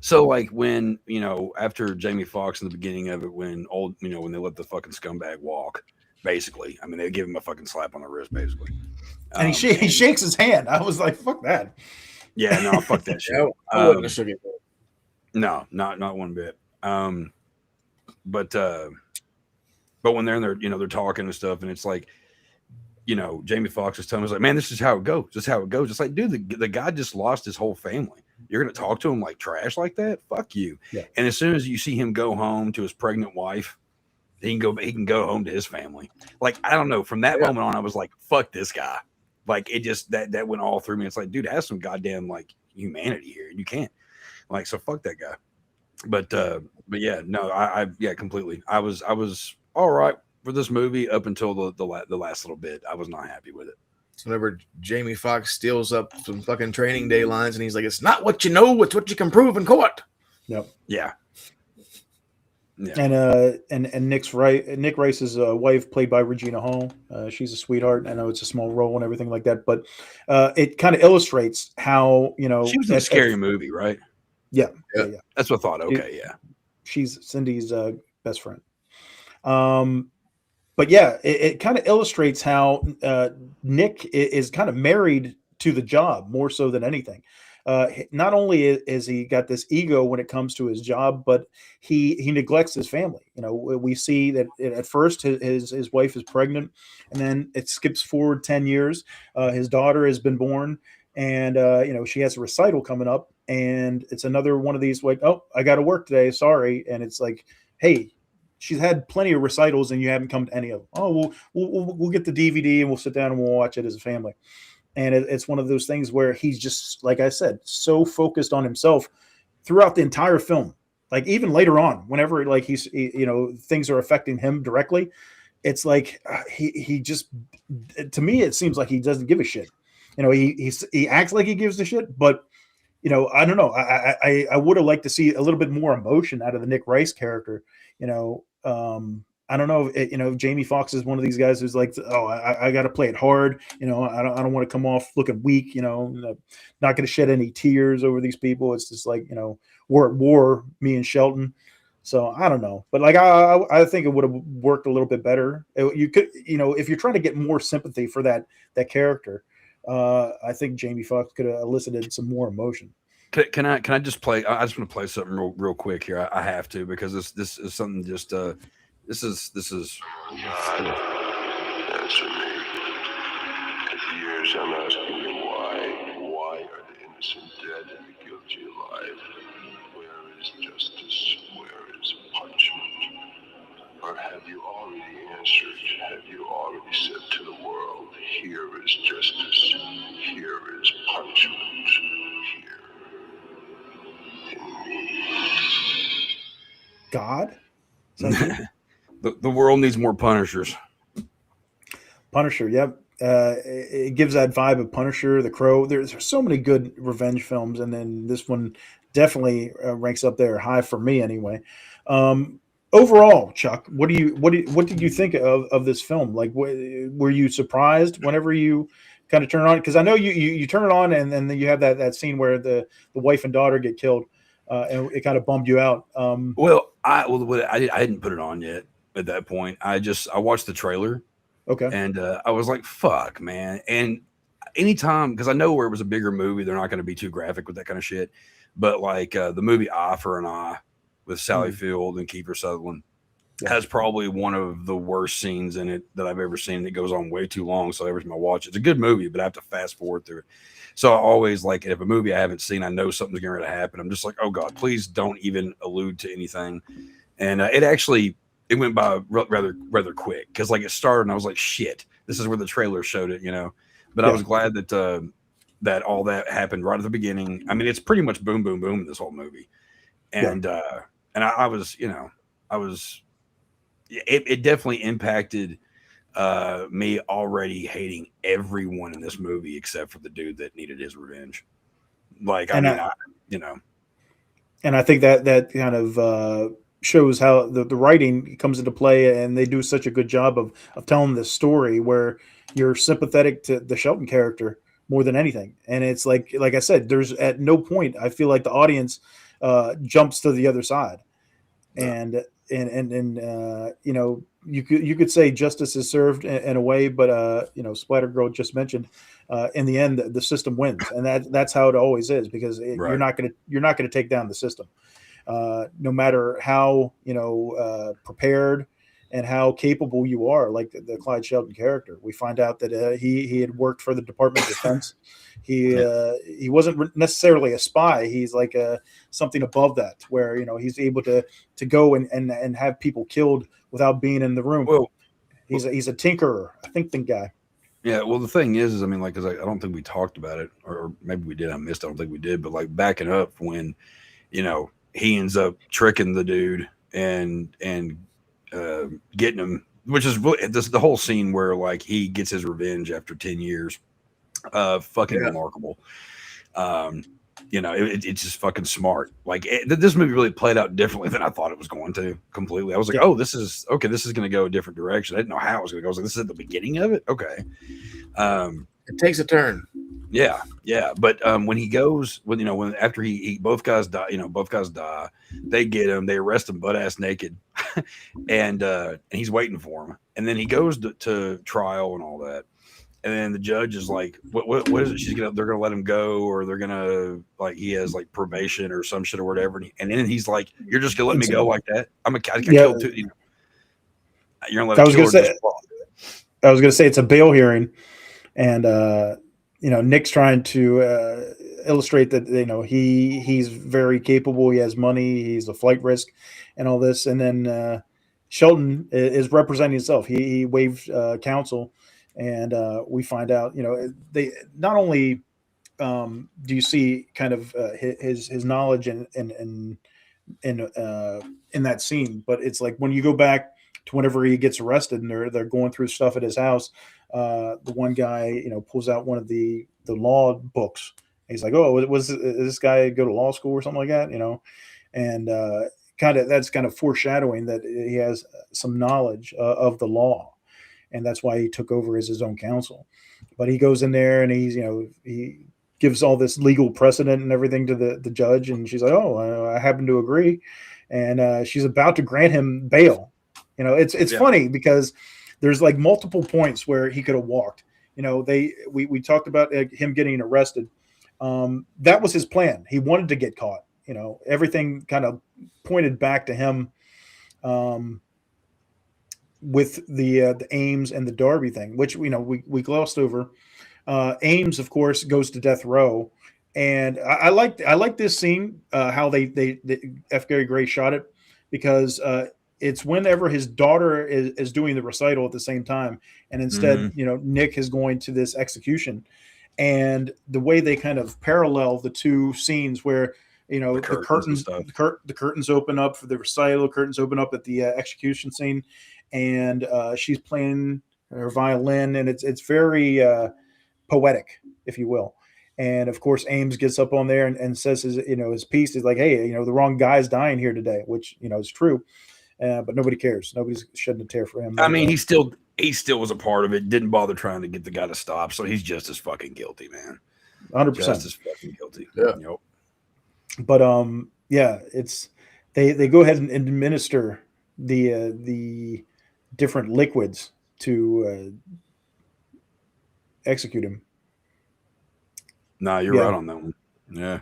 so like when, you know, after Jamie Foxx in the beginning of it, when when they let the fucking scumbag walk, basically, I mean, they give him a fucking slap on the wrist, basically. And he shakes his hand. I was like, fuck that. Yeah, no, fuck that shit. I wouldn't have shook it. No, not one bit. But when they're in there, you know, they're talking and stuff, and it's like, you know, Jamie Foxx is telling us like, man, this is how it goes. This is how it goes. It's like, dude, the guy just lost his whole family. You're gonna talk to him like trash like that? Fuck you. Yeah. And as soon as you see him go home to his pregnant wife, he can go home to his family. Like, I don't know. From that moment on, I was like, fuck this guy. Like, it just that went all through me. It's like, dude, have some goddamn like humanity here. You can't. Like, so fuck that guy. But yeah, no, I completely. I was all right for this movie up until the last little bit. I was not happy with it. So whenever Jamie Foxx steals up some fucking Training Day lines and he's like, it's not what you know, it's what you can prove in court. Yep. Yeah. Yeah. And Nick Rice's wife, played by Regina Hall, she's a sweetheart. I know it's a small role and everything like that, but it kind of illustrates how, you know, she was in a Scary Movie, right? Yeah. That's what I thought. Okay, yeah. She's Cindy's best friend. But yeah, it kind of illustrates how Nick is kind of married to the job more so than anything. Not only is he got this ego when it comes to his job, but he neglects his family. You know, we see that at first his wife is pregnant, and then it skips forward 10 years. His daughter has been born, and you know, she has a recital coming up, and it's another one of these like, oh, I got to work today, sorry. And it's like, hey, she's had plenty of recitals and you haven't come to any of them. Oh, we'll get the DVD and we'll sit down and we'll watch it as a family. And it's one of those things where he's just, like I said, so focused on himself throughout the entire film. Like even later on, whenever like you know, things are affecting him directly, it's like he just, to me, it seems like he doesn't give a shit. You know, he acts like he gives a shit, but you know, I don't know. I would have liked to see a little bit more emotion out of the Nick Rice character. You know, I don't know if, you know, Jamie Foxx is one of these guys who's like, oh, I got to play it hard. You know, I don't want to come off looking weak, you know, not going to shed any tears over these people. It's just like, you know, we're at war, me and Shelton. So I don't know, but like, I think it would have worked a little bit better. You could, you know, if you're trying to get more sympathy for that character, I think Jamie Foxx could have elicited some more emotion. Can I just play? I just want to play something real quick here. I have to, because this is something just this is. God, answer me. For years I'm asking you why. Why are the innocent dead and the guilty alive? Where is justice? Where is punishment? Or have you already answered? Have you already said to the world, here is justice, here is punishment, here in me? God? The world needs more Punishers. Punisher, yep. It gives that vibe of Punisher, The Crow. There's so many good revenge films, and then this one definitely ranks up there high for me anyway. Overall, Chuck, what did you think of this film? Like, were you surprised whenever you kind of turn it on? Because I know you turn it on and then you have that scene where the wife and daughter get killed, and it kind of bummed you out. I didn't put it on yet at that point. I watched the trailer. Okay. And I was like, fuck, man. And anytime, because I know where it was a bigger movie, they're not going to be too graphic with that kind of shit. But like the movie Eye for an Eye with Sally Field and Kiefer Sutherland has probably one of the worst scenes in it that I've ever seen. It goes on way too long. So every time I watch it, it's a good movie, but I have to fast forward through it. So I always like, if a movie I haven't seen, I know something's going to happen. I'm just like, oh God, please don't even allude to anything. And it went by rather quick, because like it started and I was like, shit, this is where the trailer showed it, But I was glad that that all that happened right at the beginning. I mean, it's pretty much boom, boom, boom in this whole movie. And I was, it definitely impacted me already hating everyone in this movie except for the dude that needed his revenge. Like, and I think that kind of shows how the writing comes into play, and they do such a good job of telling this story where you're sympathetic to the Shelton character more than anything. And it's like I said, there's at no point I feel like the audience jumps to the other side. And you could say justice is served in a way, but Splatter Girl just mentioned in the end the system wins, and that's how it always is, because you're not gonna take down the system, no matter how prepared and how capable you are. Like the Clyde Shelton character, we find out that he had worked for the Department of Defense. He wasn't necessarily a spy. He's like something above that, where he's able to go and have people killed without being in the room. Well, he's a tinkerer, a think guy. Yeah, well, the thing is I mean, like, 'cause I don't think we talked about it, or maybe we did. I missed. I don't think we did. But like backing up when, he ends up tricking the dude and getting him, which is the whole scene where like he gets his revenge after 10 years. Fucking remarkable. It's just fucking smart. Like this movie really played out differently than I thought it was going to completely. I was like, oh, this is going to go a different direction. I didn't know how it was going to go. I was like, this is at the beginning of it. Okay. It takes a turn. Yeah. But when he goes, when after he both guys die, they get him, they arrest him butt ass naked, and he's waiting for him. And then he goes to trial and all that. And then the judge is like, what is it? They're gonna let him go, or they're gonna, like, he has like probation or some shit or whatever. And then he's like, you're just gonna let me go like that? I killed two. You're gonna let I was gonna say it's a bail hearing, and Nick's trying to illustrate that he's very capable. He has money. He's a flight risk, and all this. And then Shelton is representing himself. He waived counsel. And we find out, they not only do you see kind of his knowledge in that scene, but it's like when you go back to whenever he gets arrested and they're going through stuff at his house, the one guy pulls out one of the law books. He's like, oh, does this guy go to law school or something like that? And that's kind of foreshadowing that he has some knowledge of the law. And that's why he took over as his own counsel. But he goes in there and he gives all this legal precedent and everything to the judge. And she's like, oh, I happen to agree. And she's about to grant him bail. It's funny because there's like multiple points where he could have walked. We talked about him getting arrested. That was his plan. He wanted to get caught. Everything kind of pointed back to him. With the Ames and the Darby thing, which we glossed over. Ames, of course, goes to death row, and I like this scene, how they F. Gary Gray shot it, because it's whenever his daughter is doing the recital at the same time, and instead Nick is going to this execution, and the way they kind of parallel the two scenes where the curtains open up for the recital, the curtains open up at the execution scene. And she's playing her violin, and it's very poetic, if you will. And of course, Ames gets up on there and says his piece is like, hey, the wrong guy's dying here today, which is true, but nobody cares. Nobody's shedding a tear for him. I mean, he still he still was a part of it. Didn't bother trying to get the guy to stop. So he's just as fucking guilty, man. 100%. Just as fucking guilty. Yeah. Yep. But yeah, it's they go ahead and administer the different liquids to execute him. Nah, you're right on that one. Yeah.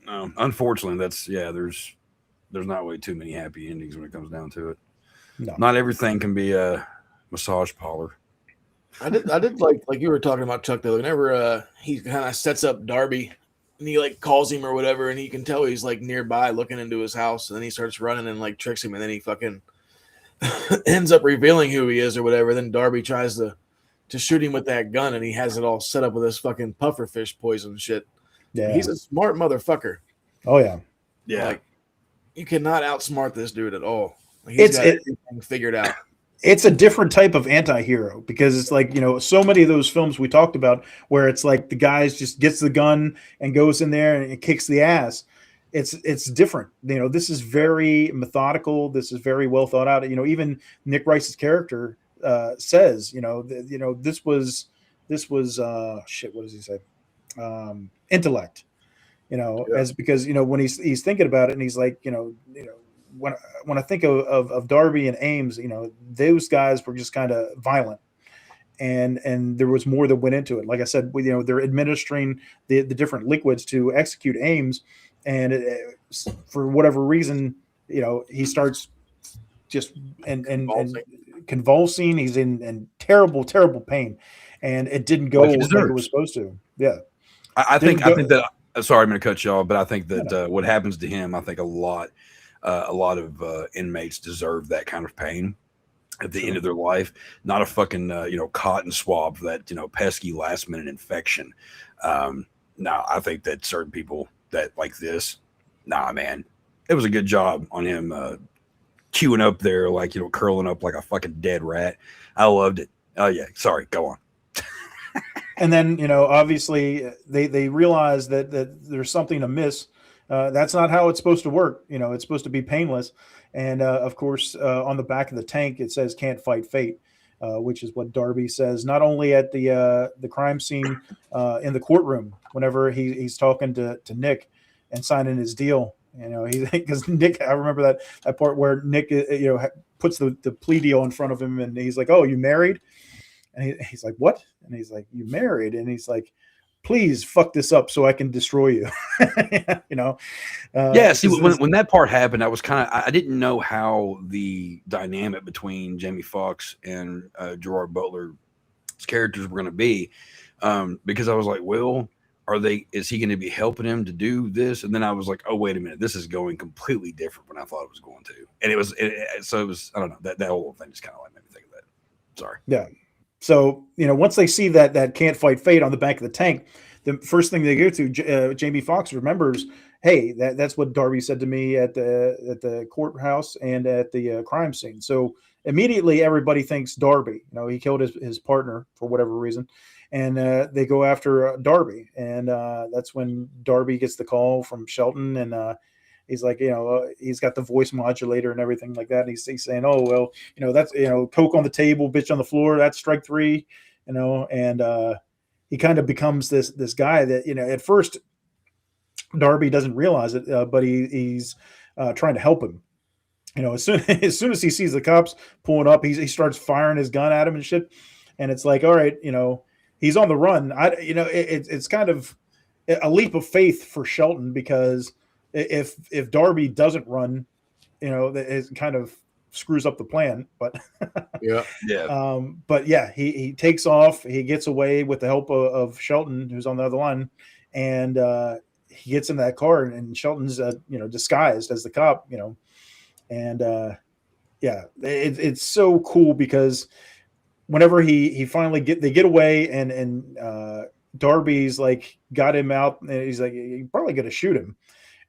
No, unfortunately, there's not really too many happy endings when it comes down to it. No. Not everything can be a massage parlor. I did like you were talking about Chuck though. Whenever he kind of sets up Darby and he like calls him or whatever, and he can tell he's like nearby looking into his house, and then he starts running and like tricks him, and then he fucking ends up revealing who he is or whatever. Then Darby tries to shoot him with that gun, and he has it all set up with this fucking pufferfish poison shit. Yeah, he's a smart motherfucker. Oh yeah, yeah. Like, you cannot outsmart this dude at all. Like, he's got everything figured out. It's a different type of anti-hero because it's like, so many of those films we talked about where it's like the guy just gets the gun and goes in there and it kicks the ass. It's different. This is very methodical. This is very well thought out. Even Nick Rice's character says, this was shit. What does he say? Intellect. As because when he's thinking about it and he's like, when I think of Darby and Ames, those guys were just kind of violent, and there was more that went into it. Like I said, they're administering the different liquids to execute Ames, and for whatever reason, he starts just and convulsing. He's in terrible pain, and it didn't go like it was supposed to. Yeah, I think that. Sorry, I'm going to cut you off, but I think that what happens to him, I think a lot of inmates deserve that kind of pain at the end of their life, not a fucking cotton swab for that pesky last minute infection. No, I think that certain people that like this, man, it was a good job on him queuing up there, like curling up like a fucking dead rat. I loved it. Oh yeah, sorry, go on. And then obviously they realize that there's something amiss. That's not how it's supposed to work. It's supposed to be painless. And of course, on the back of the tank, it says "Can't fight fate," which is what Darby says, not only at the crime scene in the courtroom, whenever he's talking to Nick and signing his deal. Because Nick, I remember that part where Nick, puts the plea deal in front of him, and he's like, "Oh, you married?" And he's like, "What?" And he's like, "You married?" And he's like, "Please fuck this up so I can destroy you." Yeah. See, when that part happened, I was I didn't know how the dynamic between Jamie Foxx and Gerard Butler's characters were going to be, because I was like, well, is he going to be helping him to do this? And then I was like, oh, wait a minute, this is going completely different when I thought it was going to. And it was, I don't know, that whole thing just kind of like made me think of that. Sorry. Yeah. So, once they see that "Can't fight fate" on the back of the tank, the first thing they go to, Jamie Foxx remembers, hey, that's what Darby said to me at the courthouse and at the crime scene. So immediately everybody thinks Darby. He killed his partner for whatever reason, and they go after Darby, and that's when Darby gets the call from Shelton, and he's like, he's got the voice modulator and everything like that. And he's saying, oh, well, that's, coke on the table, bitch on the floor. That's strike three, and he kind of becomes this guy that, at first Darby doesn't realize it, but he's trying to help him. As soon as he sees the cops pulling up, he starts firing his gun at him and shit. And it's like, all right, he's on the run. It's kind of a leap of faith for Shelton, because if Darby doesn't run, it kind of screws up the plan. But yeah. But yeah, he takes off. He gets away with the help of Shelton, who's on the other line, and he gets in that car, and Shelton's disguised as the cop. And yeah, it's so cool because whenever he finally they get away, and Darby's like got him out, and he's like, you're probably gonna shoot him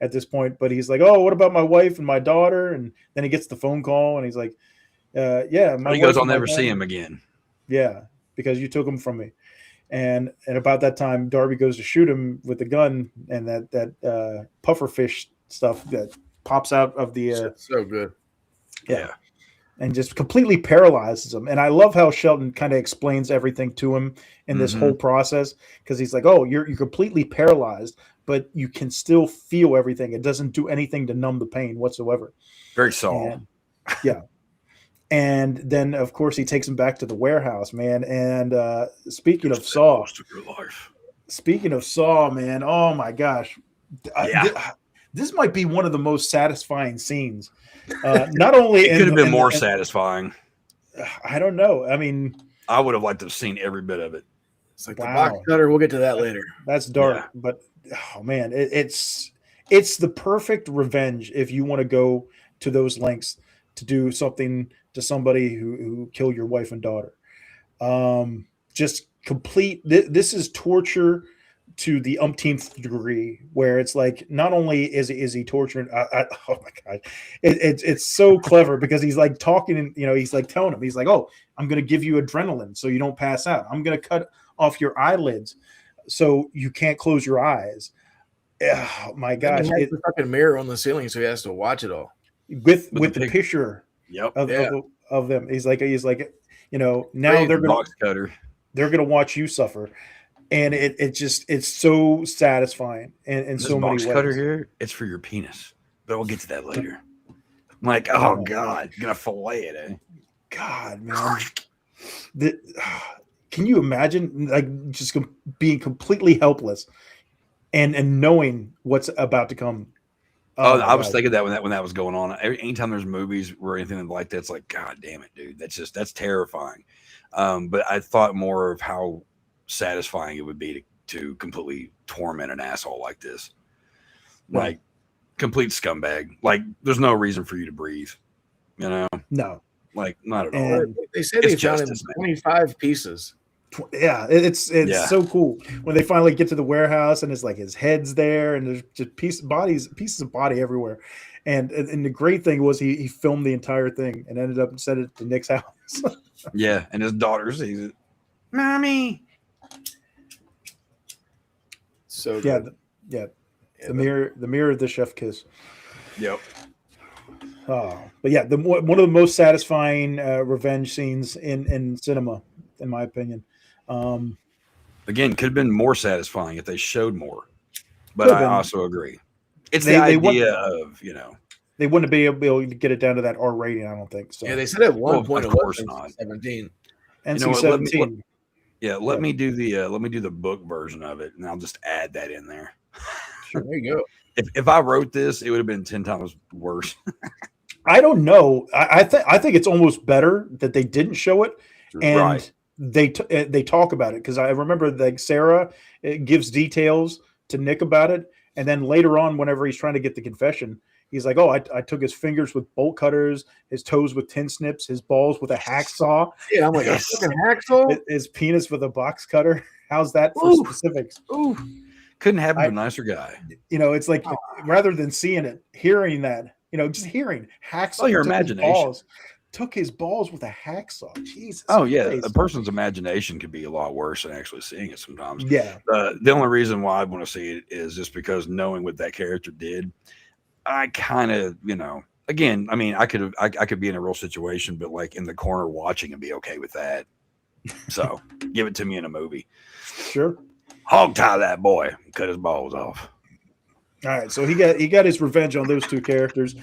at this point, but he's like, oh, what about my wife and my daughter? And then he gets the phone call, and he's like, yeah, he goes, I'll never see him again. Yeah, because you took him from me. And about that time, Darby goes to shoot him with the gun, and that pufferfish stuff that pops out of the so good. Yeah. and just completely paralyzes him. And I love how Shelton kind of explains everything to him in this whole process, because he's like, oh, you're completely paralyzed, but you can still feel everything. It doesn't do anything to numb the pain whatsoever. Very Saw. Yeah. And then, of course, he takes him back to the warehouse, man. And speaking of Saw, man, oh my gosh. This might be one of the most satisfying scenes. Not only it could have been more satisfying. I don't know. I mean, I would have liked to have seen every bit of it. It's like the box cutter. We'll get to that later. That's dark, but oh man, it's the perfect revenge if you want to go to those lengths to do something to somebody who killed your wife and daughter. Just complete. This is torture to the umpteenth degree, where it's like, not only is he torturing, oh my god, it's so clever, because he's like talking, and he's like telling him, he's like, oh, I'm going to give you adrenaline so you don't pass out. I'm going to cut off your eyelids so you can't close your eyes. Oh my gosh, he has the fucking mirror on the ceiling, so he has to watch it all with the picture of them. He's like now they're gonna watch you suffer. And it's so satisfying in so many ways. Cutter here, it's for your penis, but we'll get to that later. I'm like, oh god, you're gonna fillet it, eh? God, man, can you imagine, like, just being completely helpless and knowing what's about to come? I was thinking that when that was going on. Anytime there's movies or anything like that, it's like, god damn it, dude, that's terrifying. But I thought more of how satisfying it would be to completely torment an asshole like this, like complete scumbag. Like, there's no reason for you to breathe, no, like, not at all. They say they found 25 pieces. Yeah, it's so cool when they finally get to the warehouse, and it's like his head's there, and there's just pieces of body everywhere. And the great thing was he filmed the entire thing and ended up sending it to Nick's house. Yeah, and his daughter sees it. Mommy. So good. The mirror of the chef kiss. Yep. Oh, but yeah, one of the most satisfying revenge scenes in cinema, in my opinion. Again, could have been more satisfying if they showed more, but I also agree. It's the idea of they wouldn't be able to get it down to that R rating. I don't think so. Yeah, they said at one point of course not 17. NC-17. Let me do the book version of it, and I'll just add that in there. Sure, there you go. If I wrote this, it would have been 10 times worse. I don't know. I think it's almost better that they didn't show it, and they talk about it, because I remember that Sarah gives details to Nick about it, and then later on, whenever he's trying to get the confession, he's like, "Oh, I took his fingers with bolt cutters, his toes with tin snips, his balls with a hacksaw." Yeah, I'm like, a fucking hacksaw. His penis with a box cutter. How's that for specifics? Ooh, couldn't happen to a nicer guy. It's like, rather than seeing it, hearing that, just hearing hacksaw. Oh, your imagination. Took his balls with a hacksaw. Jesus. Oh yeah, a person's imagination could be a lot worse than actually seeing it sometimes. Yeah. The only reason why I want to see it is just because knowing what that character did, I kind of, again, I mean, I could be in a real situation, but like in the corner watching and be okay with that. So give it to me in a movie. Sure. Hog tie that boy, cut his balls off. All right, so he got his revenge on those two characters.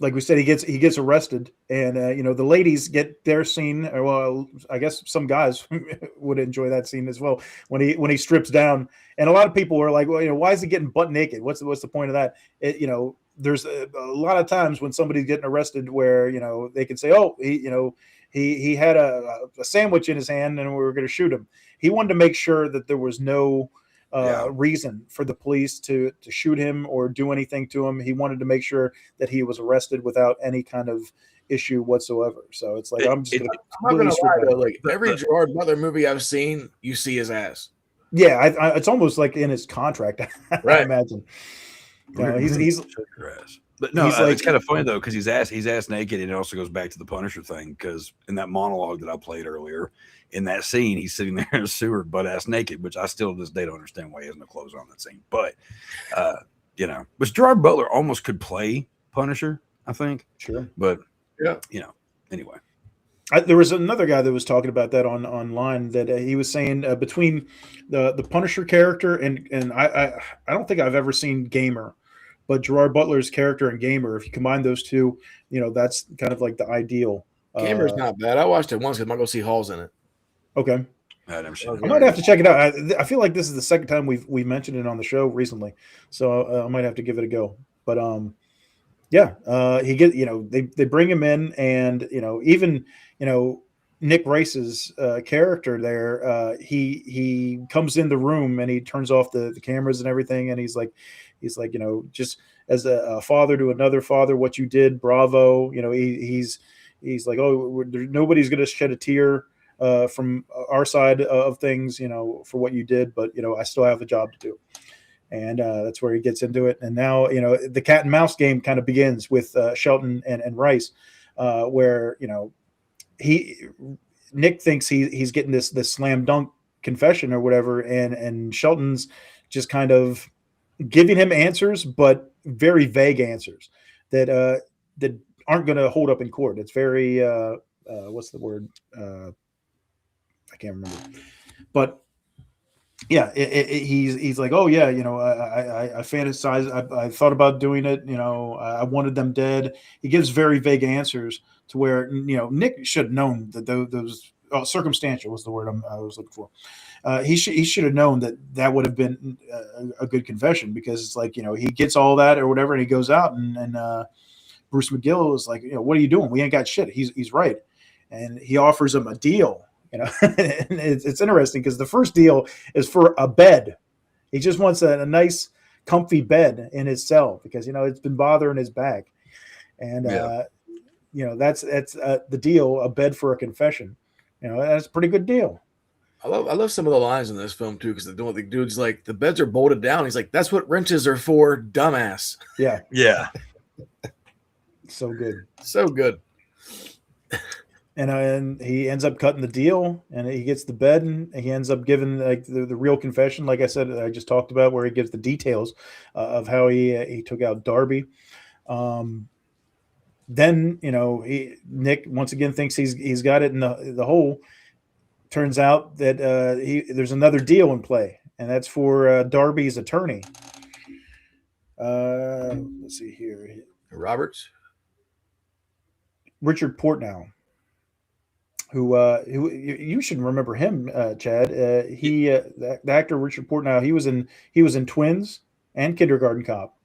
Like we said, he gets arrested, and the ladies get their scene. Or, well, I guess some guys would enjoy that scene as well when he strips down. And a lot of people were like, well, why is he getting butt naked? What's the point of that? There's a lot of times when somebody's getting arrested where they can say, oh, he had a sandwich in his hand and we were going to shoot him. He wanted to make sure that there was no reason for the police to shoot him or do anything to him. He wanted to make sure that he was arrested without any kind of issue whatsoever. So it's like, I'm not gonna lie though, like every Gerard Butler movie I've seen, you see his ass. Yeah, it's almost like in his contract. Right. I imagine. He's but no, it's kind of funny though, because he's ass naked, and it also goes back to the Punisher thing, because in that monologue that I played earlier, in that scene, he's sitting there in a sewer butt ass naked, which I still to this day don't understand why he has no clothes on that scene. But but Gerard Butler almost could play Punisher, I think. Sure. But yeah, Anyway, There was another guy that was talking about that online that he was saying between the Punisher character and I don't think I've ever seen Gamer, but Gerard Butler's character and Gamer, if you combine those two, that's kind of like the ideal. Gamer's not bad. I watched it once because Michael C. Hall's in it. Okay. I might have to check it out. I feel like this is the second time we've mentioned it on the show recently, so I might have to give it a go. But he they bring him in, and even Nick Rice's character there, he comes in the room and he turns off the cameras and everything, and he's like just as a father to another father, what you did, bravo. He's like, oh, nobody's gonna shed a tear from our side of things, for what you did, but I still have a job to do. And that's where he gets into it. And now, the cat and mouse game kind of begins with Shelton and Rice, where, Nick thinks he's getting this slam dunk confession or whatever. And Shelton's just kind of giving him answers, but very vague answers that aren't going to hold up in court. It's very, what's the word? I can't remember, but yeah, he's like, oh yeah, I fantasized, I thought about doing it, I wanted them dead. He gives very vague answers to where Nick should have known that those circumstantial was the word I was looking for. He should have known that would have been a good confession, because it's like he gets all that or whatever, and he goes out and Bruce McGill is like, what are you doing? We ain't got shit. He's right, and he offers him a deal. And it's interesting because the first deal is for a bed. He just wants a nice, comfy bed in his cell because it's been bothering his back, and that's the deal. A bed for a confession. That's a pretty good deal. I love some of the lines in this film too, because the dude's like, the beds are bolted down. He's like, that's what wrenches are for, dumbass. Yeah, yeah. So good, so good. And he ends up cutting the deal, and he gets the bed, and he ends up giving like the real confession, like I said, I just talked about, where he gives the details of how he took out Darby. Then Nick once again thinks he's got it in the hole. Turns out that there's another deal in play, and that's for Darby's attorney. Let's see here, Richard Portnow. Who you should remember him, Chad. The actor Richard Portnow. He was in Twins and Kindergarten Cop.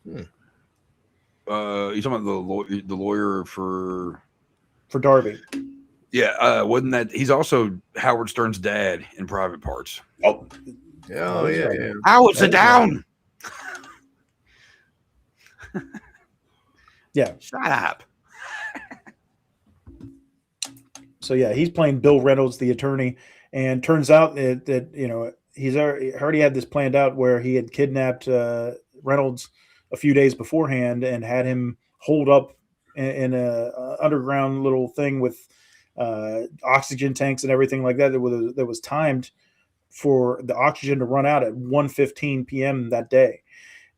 You talking about the lawyer for Darby? Yeah, wasn't that he's also Howard Stern's dad in Private Parts? Oh yeah. Howard, sit down. Yeah, shut up. So yeah, he's playing Bill Reynolds, the attorney, and turns out that he's already had this planned out where he had kidnapped Reynolds a few days beforehand and had him hold up in a underground little thing with oxygen tanks and everything like that. That was timed for the oxygen to run out at 1:15 p.m. that day.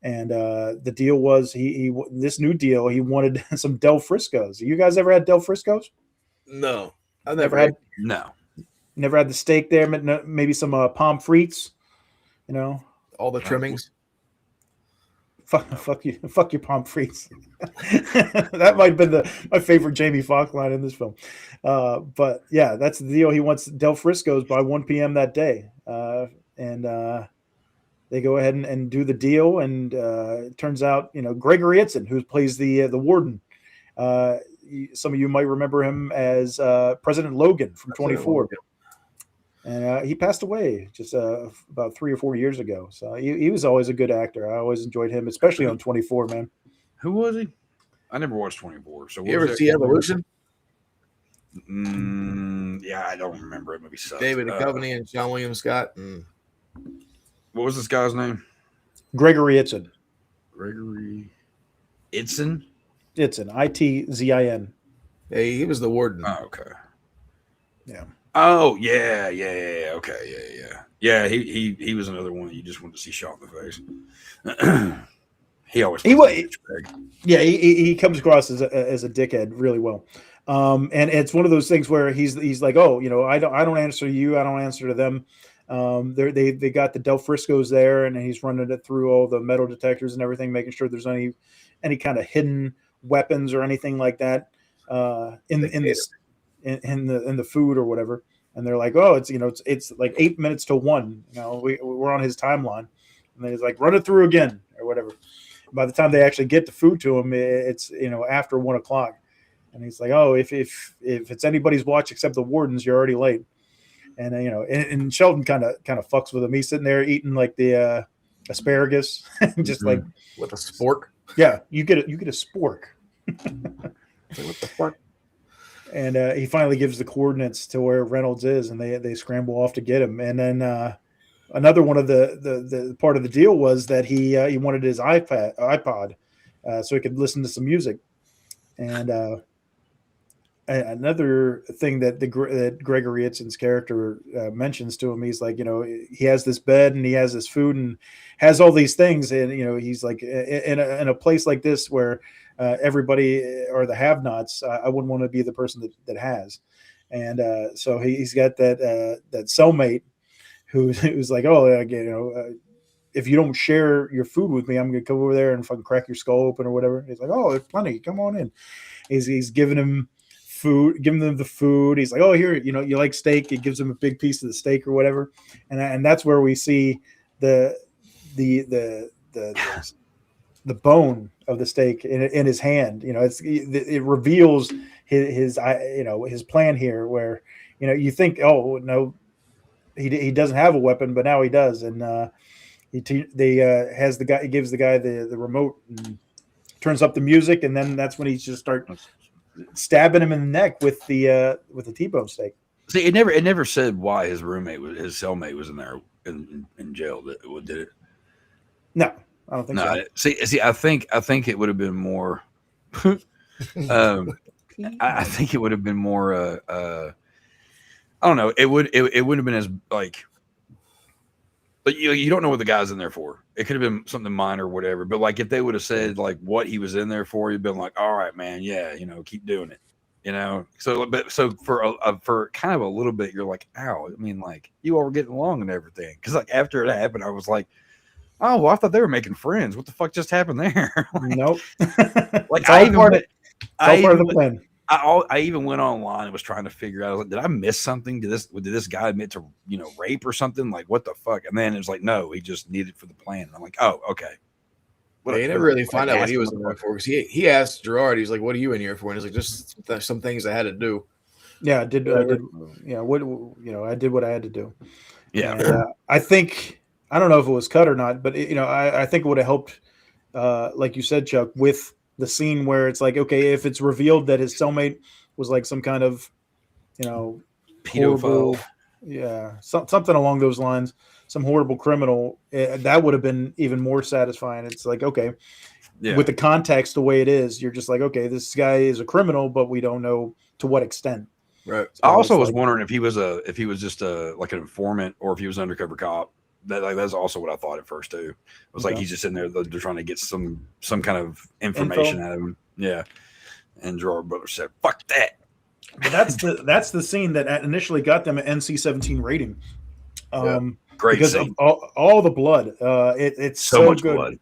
And the deal was this new deal, he wanted some Del Frisco's. You guys ever had Del Frisco's? No. I've never had. No. Never had the steak there. Maybe some pommes frites. All the trimmings. Fuck you. Fuck your pommes frites. That might have been my favorite Jamie Foxx line in this film. But yeah, that's the deal. He wants Del Frisco's by 1 p.m. that day. And they go ahead and do the deal. And it turns out, Gregory Itzin, who plays the warden, some of you might remember him as President Logan from 24. And he passed away just about 3 or 4 years ago. So he was always a good actor. I always enjoyed him, especially on 24, man. Who was he? I never watched 24. So you ever see Evolution? Yeah, I don't remember it. Maybe sucks. David Duchovny and Sean William Scott. What was this guy's name? Gregory Itzin. Gregory Itzin? Itzin. Itzin. Hey, he was the warden. Oh, okay. Yeah. Oh, yeah. Okay, yeah. He was another one you just wanted to see shot in the face. He comes across as a dickhead really well. And it's one of those things where he's like, oh, I don't answer to you, I don't answer to them. They got the Del Frisco's there, and he's running it through all the metal detectors and everything, making sure there's any kind of hidden weapons or anything like that in the food or whatever. And they're like, oh, it's like 8 minutes to 1. We're on his timeline, and then he's like, run it through again or whatever. By the time they actually get the food to him, it's after 1 o'clock, and he's like, oh, if it's anybody's watch except the warden's, you're already late. And and Sheldon kind of fucks with him. He's sitting there eating like the asparagus, just like with a spork. Yeah, you get a spork. What the fuck? And he finally gives the coordinates to where Reynolds is, and they scramble off to get him. And then another one of the part of the deal was that he wanted his iPod so he could listen to some music. And another thing that Gregory Itzon's character mentions to him, he's like, he has this bed and he has this food and has all these things, and he's like, in a place like this where everybody are the have-nots, I wouldn't want to be the person that has. And so he's got that cellmate who's like, oh, if you don't share your food with me, I'm gonna come over there and fucking crack your skull open or whatever. He's like, oh, there's plenty, come on in. He's giving them the food. He's like, oh, here, you like steak. He gives him a big piece of the steak or whatever, and that's where we see the bone of the steak in his hand. It reveals his plan here, where you think, oh no, he doesn't have a weapon, but now he does, and he gives the guy the remote and turns up the music, and then that's when he just starts stabbing him in the neck with the T-bone steak. See, it never said why his cellmate was in there in jail. Did it? No, I don't think so. See, I think it would have been more. I think it would have been more. I don't know. It wouldn't have been as like. But you don't know what the guy's in there for. It could have been something minor or whatever. But like if they would have said like what he was in there for, you'd been like, all right, man, yeah, keep doing it. So for kind of a little bit, you're like, ow. I mean, like you all were getting along and everything. Because like after it happened, I was like, oh, well, I thought they were making friends. What the fuck just happened there? Nope. Like I even part of the plan. I even went online and was trying to figure out, I was like, did I miss something? Did this guy admit to rape or something? Like what the fuck? And then it was like, no, he just needed it for the plan. And I'm like, oh, okay. They never really find out what he was in there for, because he asked Gerard, he's like, what are you in here for? And he's like, just some things I had to do. Yeah, I did what I had to do. Yeah. And, I don't know if it was cut or not, but I think it would have helped, like you said, Chuck, with the scene where it's like, okay, if it's revealed that his cellmate was like some kind of, pedophile, something along those lines, some horrible criminal, that would have been even more satisfying. It's like, okay, with the context the way it is, you're just like, okay, this guy is a criminal, but we don't know to what extent. Right. So I also was wondering if he was just like an informant, or if he was an undercover cop. That's also what I thought at first too. It was like he's just in there, they're trying to get some kind of information out of him. Yeah. And Gerard Butler said, "Fuck that." But that's the scene that initially got them an NC-17 rating. Great because scene. Of all the blood. It's so much good. blood.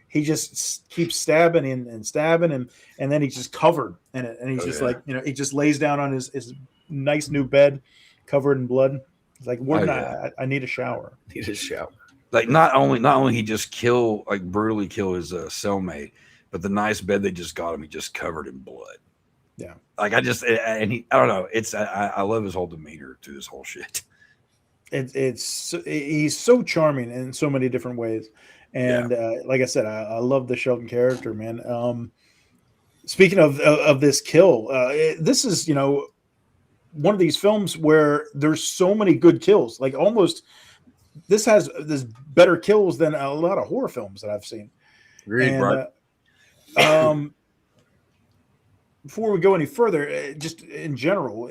He just keeps stabbing and stabbing him, and then he's just covered in it, and he's like, he just lays down on his nice new bed, covered in blood. He's like, I need a shower. Need a shower. Like not only he just brutally kill his cellmate, but the nice bed they just got him, he just covered in blood. Yeah. Like I don't know. I love his whole demeanor through this whole shit. He's so charming in so many different ways. And like I said, I love the Sheldon character, man. Speaking of this kill, this is, one of these films where there's so many good kills. Like almost, this has better kills than a lot of horror films that I've seen. Agreed, right? Before we go any further, just in general,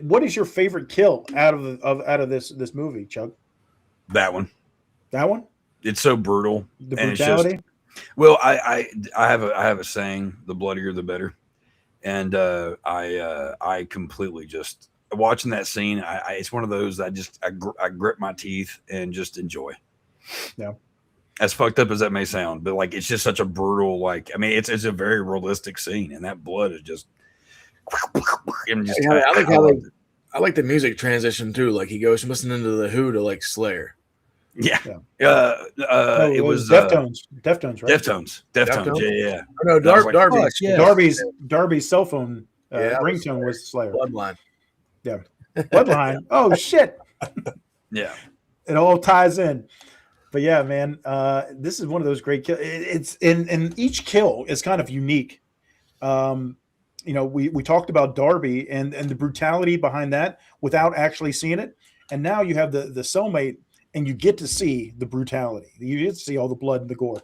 what is your favorite kill out of this movie, Chuck? That one. That one? It's so brutal. The brutality. Well, I have a saying: the bloodier, the better. And I completely just watching that scene. It's one of those that I grip my teeth and just enjoy. Yeah. As fucked up as that may sound, but like it's just such a brutal, like I mean, it's a very realistic scene, and that blood is just. And just I like the music transition too. Like he goes from listening to the Who to like Slayer. Yeah. It was Deftones. Deftones, right? Deftones. Yeah. Oh, no, Darby's cell phone ringtone was Slayer. Bloodline. Yeah. Bloodline. Oh shit. Yeah. It all ties in. But yeah, man, this is one of those great kills. It's in each kill is kind of unique. We talked about Darby and the brutality behind that without actually seeing it. And now you have the cellmate and you get to see the brutality. You get to see all the blood and the gore.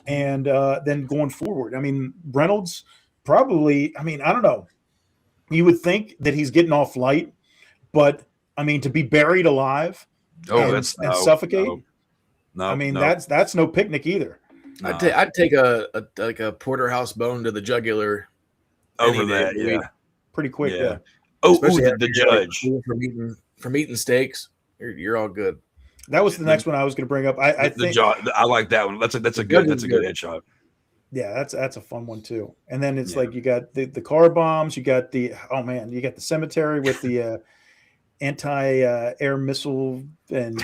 And then going forward, I mean, Reynolds probably, I mean, I don't know. You would think that he's getting off light, but I mean, to be buried alive and suffocate. No, I mean, that's no picnic either. I'd take a porterhouse bone to the jugular over that, yeah, pretty quick. Yeah. The judge from eating steaks, you're all good. That was the next one I was going to bring up. I think I like that one. That's a good headshot. Yeah, that's a fun one too. And then it's like you got the car bombs, you got you got the cemetery with the anti-air missile and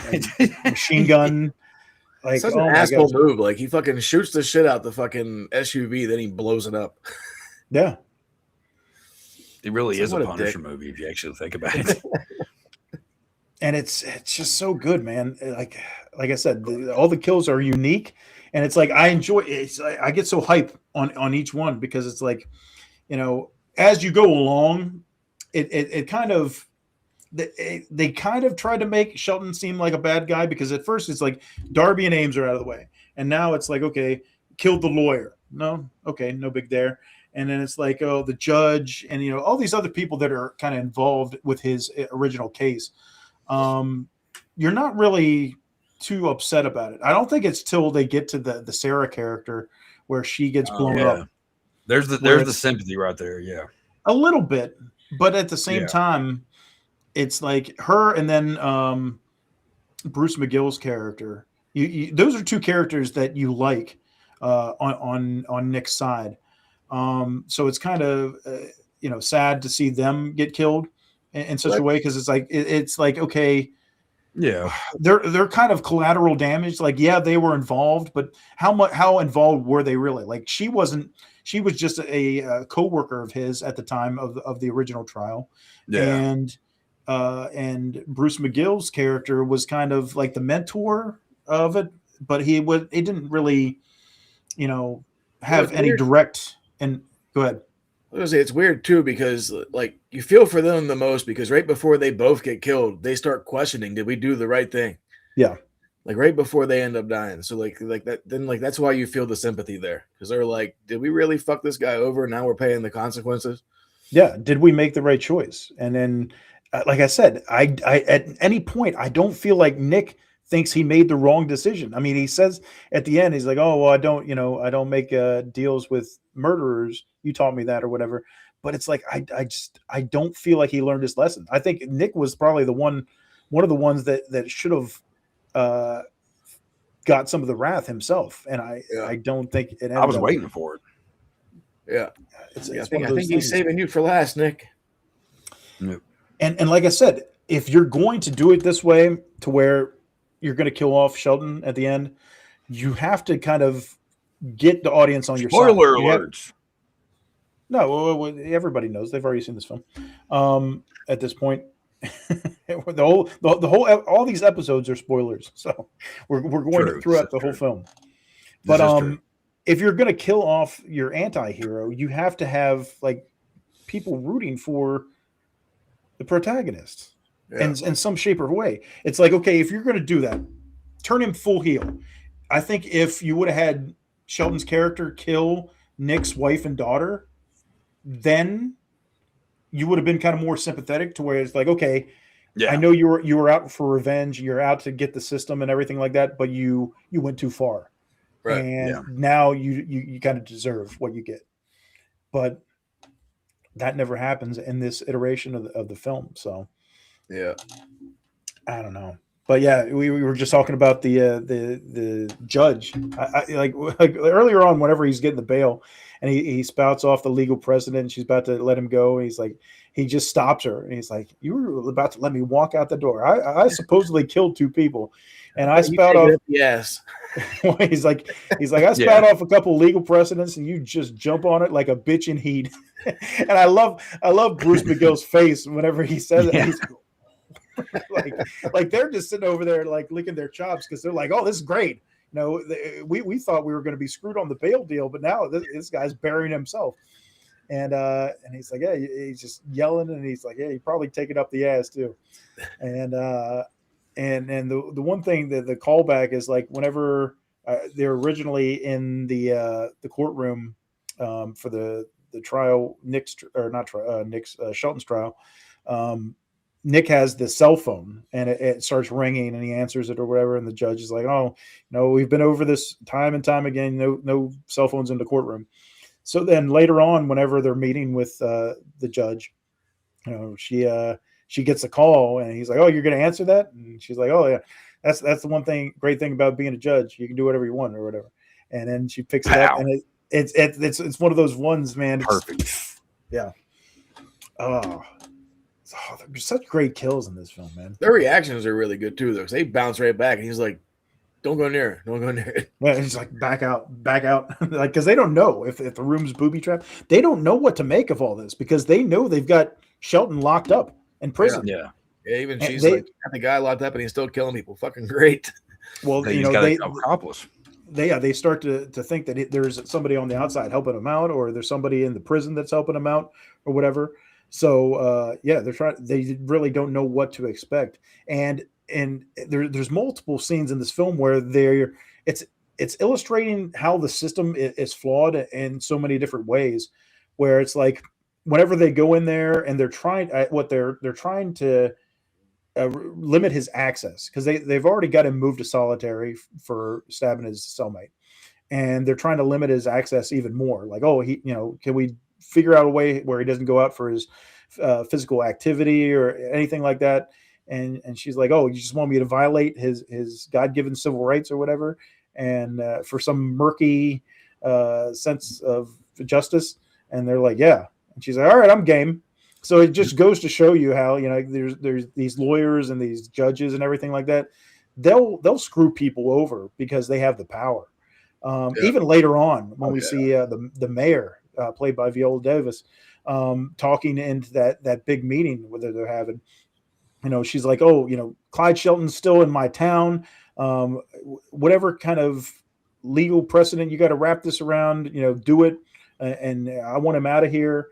machine gun. Like such an asshole move. Like he fucking shoots the shit out the fucking SUV, then he blows it up. Yeah. It really is a Punisher movie if you actually think about it. And it's just so good, man. Like I said, all the kills are unique, and it's like I enjoy it. I get so hype on each one because it's like, as you go along, it kind of they kind of try to make Shelton seem like a bad guy because at first it's like Darby and Ames are out of the way, and now it's like, okay, killed the lawyer. No, okay, no big there. And then it's like, oh, the judge and all these other people that are kind of involved with his original case. You're not really too upset about it. I don't think it's till they get to the Sarah character where she gets blown up. There's the sympathy right there. Yeah, a little bit, but at the same time, it's like her and then Bruce McGill's character. Those are two characters that you like on Nick's side. So it's kind of sad to see them get killed in such a way because it's like okay, yeah, they're kind of collateral damage. Like they were involved, but how involved were they really? Like she wasn't. She was just a co-worker of his at the time of the original trial, and Bruce McGill's character was kind of like the mentor of it, but he didn't really, have any direct. And go ahead. I was gonna say it's weird too because like you feel for them the most because right before they both get killed, they start questioning, did we do the right thing? Yeah. Like right before they end up dying. So like that, then like that's why you feel the sympathy there because they're like, did we really fuck this guy over? Now we're paying the consequences. Yeah. Did we make the right choice? And then, like I said, I at any point I don't feel like Nick thinks he made the wrong decision. I mean, he says at the end, he's like, oh, well, I don't make deals with murderers. You taught me that or whatever. But it's like, I don't feel like he learned his lesson. I think Nick was probably one of the ones that should have got some of the wrath himself. And I don't think it. I was waiting for it. Yeah. I think he's saving you for last, Nick. Yep. And like I said, if you're going to do it this way to where you're going to kill off Shelton at the end, you have to kind of get the audience on your side. Spoiler alerts. No, everybody knows. They've already seen this film. At this point, all these episodes are spoilers. So we're going throughout the whole film. But if you're going to kill off your anti-hero, you have to have like people rooting for the protagonist. In some shape or way. It's like, okay, if you're going to do that, turn him full heel. I think if you would have had Shelton's character kill Nick's wife and daughter, then you would have been kind of more sympathetic to where it's like, okay, I know you were out for revenge, you're out to get the system and everything like that, but you went too far. Right. And now you kind of deserve what you get. But that never happens in this iteration of the film. So Yeah. I don't know. But yeah, we were just talking about the judge. I like earlier on, whenever he's getting the bail, and he spouts off the legal precedent, and she's about to let him go. And he's like, he just stops her, and he's like, "You were about to let me walk out the door. I supposedly killed 2 people, and I spout off." Yes. he's like, I spout off a couple legal precedents, and you just jump on it like a bitch in heat. And I love Bruce McGill's face whenever he says it. He's like they're just sitting over there like licking their chops because they're like, oh, this is great. You know, we thought we were going to be screwed on the bail deal, but now this guy's burying himself. And he's like, yeah, he's just yelling, and he's like, yeah, you probably take it up the ass too. And the one thing that the callback is like whenever they're originally in the courtroom for the trial, Shelton's trial. Nick has the cell phone, and it starts ringing, and he answers it or whatever. And the judge is like, "Oh, no, we've been over this time and time again. No cell phones in the courtroom." So then later on, whenever they're meeting with the judge, you know, she gets a call, and he's like, "Oh, you're going to answer that?" And she's like, "Oh, yeah, that's the great thing about being a judge. You can do whatever you want or whatever." And then she picks it up, and it's one of those ones, man. Perfect. Yeah. There's such great kills in this film, man. Their reactions are really good too, though, because they bounce right back, and he's like, "Don't go near it. Don't go near it." Yeah, he's like, "Back out." Like, because they don't know if the room's booby trapped. They don't know what to make of all this because they know they've got Shelton locked up in prison. Yeah. Even she's like, got the guy locked up, and he's still killing people. Fucking great. Well, he's got an accomplice. They start to think that there's somebody on the outside helping them out, or there's somebody in the prison that's helping them out, or whatever. So they really don't know what to expect, and there's multiple scenes in this film where it's illustrating how the system is flawed in so many different ways, where it's like whenever they go in there and they're trying to limit his access because they've already got him moved to solitary for stabbing his cellmate, and they're trying to limit his access even more. Like, oh, can we figure out a way where he doesn't go out for his physical activity or anything like that? And she's like, oh, you just want me to violate his God-given civil rights or whatever, and for some murky sense of justice. And they're like, yeah. And she's like, all right, I'm game. So it just goes to show you how, there's these lawyers and these judges and everything like that. They'll screw people over because they have the power. Even later on when we see the mayor, played by Viola Davis, talking into that big meeting whether they're having, she's like, oh, Clyde Shelton's still in my town. Whatever kind of legal precedent you got to wrap this around, do it. And I want him out of here.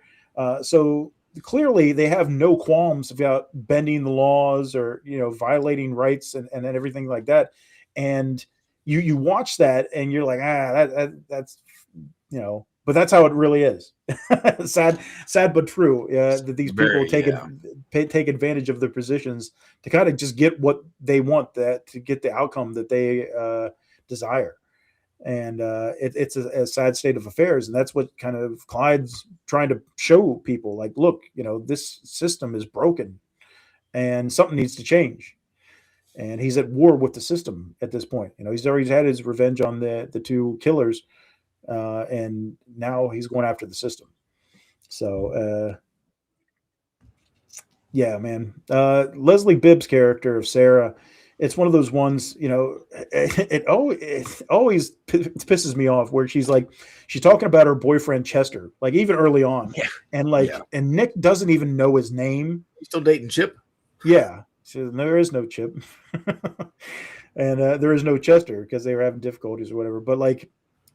So clearly they have no qualms about bending the laws or, violating rights and everything like that. And you watch that and you're like, that's, but that's how it really is. sad but true. That these people take advantage of their positions to kind of just get what they want, to get the outcome that they desire. And it's a sad state of affairs, and that's what kind of Clyde's trying to show people. Like, look, this system is broken, and something needs to change. And he's at war with the system at this point. He's already had his revenge on the 2 killers. And now he's going after the system. So, yeah, man. Leslie Bibb's character of Sarah, it's one of those ones, it always pisses me off where she's talking about her boyfriend Chester, like even early on. Yeah. And and Nick doesn't even know his name. He's still dating Chip. Yeah. So there is no Chip. And there is no Chester because they were having difficulties or whatever. But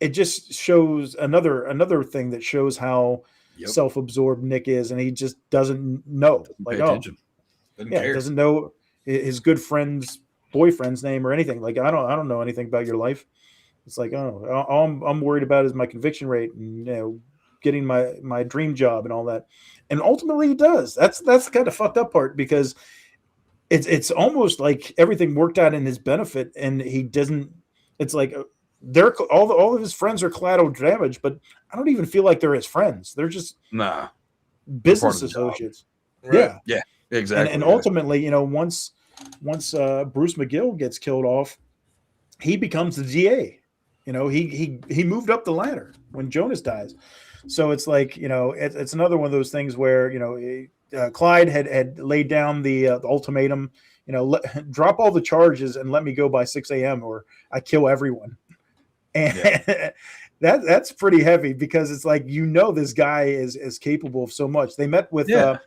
it just shows another thing that shows how self-absorbed Nick is, and he just doesn't know. Doesn't know his good friend's boyfriend's name or anything. I don't know anything about your life. It's like, all I'm worried about is my conviction rate and getting my dream job and all that. And ultimately he does. That's the kind of fucked up part, because it's almost like everything worked out in his benefit, and he doesn't. It's like all of his friends are collateral damage, but I don't even feel like they're his friends. They're just business the job. associates. Right. Yeah, Exactly. and ultimately, once Bruce McGill gets killed off, he becomes the DA. He moved up the ladder when Jonas dies. So it's like, it's another one of those things where, Clyde had laid down the ultimatum, drop all the charges and let me go by 6 a.m. or I kill everyone. And that's pretty heavy because it's like, this guy is capable of so much. They met with the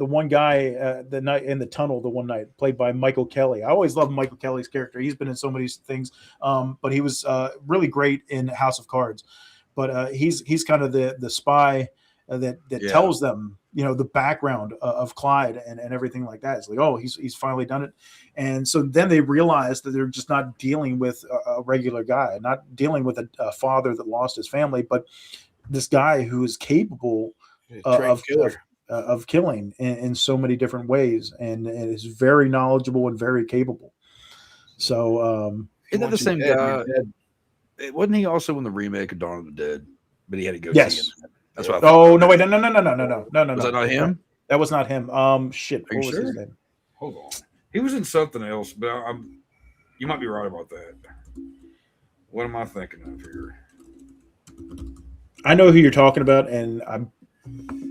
one guy the night in the tunnel the one night, played by Michael Kelly. I always love Michael Kelly's character. He's been in so many things, but he was really great in House of Cards. But he's kind of the spy that tells them, the background of Clyde and everything like that. It's like, oh, he's finally done it. And so then they realize that they're just not dealing with a regular guy, not dealing with a father that lost his family, but this guy who is capable of killing in so many different ways, and is very knowledgeable and very capable. So isn't that the same guy? Wasn't he also in the remake of Dawn of the Dead? But he had to go. Yes. That's what I thought. Oh no! Wait, no! Was that not him? That was not him. Shit. Are you sure? His name? Hold on. He was in something else, but you might be right about that. What am I thinking of here? I know who you're talking about, and I'm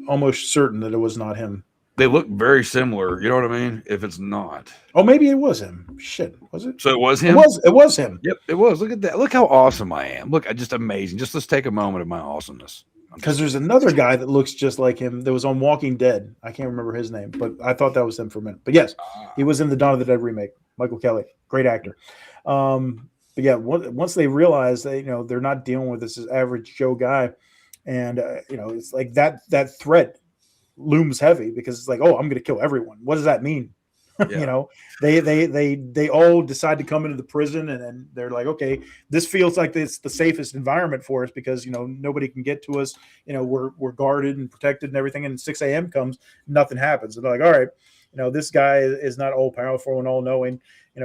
almost certain that it was not him. They look very similar. You know what I mean? If it's not. Oh, maybe it was him. Shit. Was it? So it was him? It was him. Yep, it was. Look at that. Look how awesome I am. Look, just amazing. Just let's take a moment of my awesomeness. Because there's another guy that looks just like him that was on Walking Dead. I can't remember his name, but I thought that was him for a minute. But yes, he was in the Dawn of the Dead remake. Michael Kelly, great actor. But yeah, once they realize that they're not dealing with this average Joe guy, and it's like that threat looms heavy because it's like, oh, I'm going to kill everyone. What does that mean? Yeah. They all decide to come into the prison, and they're like, okay, this feels like it's the safest environment for us because nobody can get to us. We're guarded and protected and everything. And 6 a.m. comes, nothing happens. And they're like, all right, this guy is not all powerful and all knowing.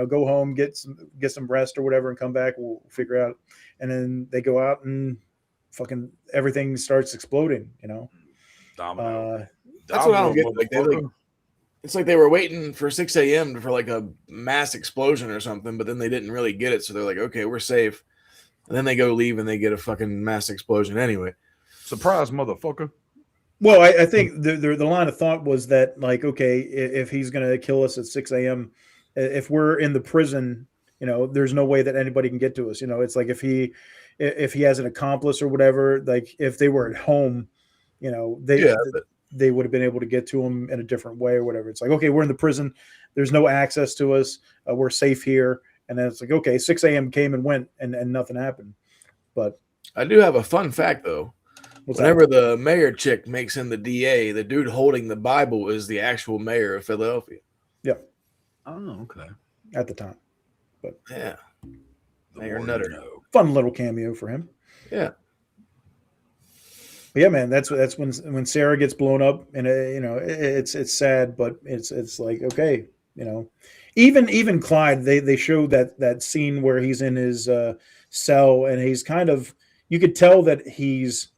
Go home, get some rest or whatever, and come back. We'll figure out. And then they go out and fucking everything starts exploding. Domino. That's what I don't get. It's like they were waiting for 6 a.m. for like a mass explosion or something, but then they didn't really get it. So they're like, okay, we're safe. And then they go leave and they get a fucking mass explosion anyway. Surprise, motherfucker. Well, I think the line of thought was that, like, okay, if he's going to kill us at 6 a.m., if we're in the prison, there's no way that anybody can get to us. It's like if he has an accomplice or whatever, like if they were at home, they would have been able to get to him in a different way or whatever. It's like, okay, we're in the prison. There's no access to us. We're safe here. And then it's like, okay, 6 a.m. came and went and nothing happened. But I do have a fun fact, though. Whenever the mayor chick makes him the DA, the dude holding the Bible is the actual mayor of Philadelphia. Yeah. Oh, okay. At the time. But yeah. Mayor Nutter. Fun little cameo for him. Yeah. But yeah, man, that's when Sarah gets blown up, and it's sad, but it's like, okay, even Clyde, they show that scene where he's in his cell and he's kind of, you could tell that he's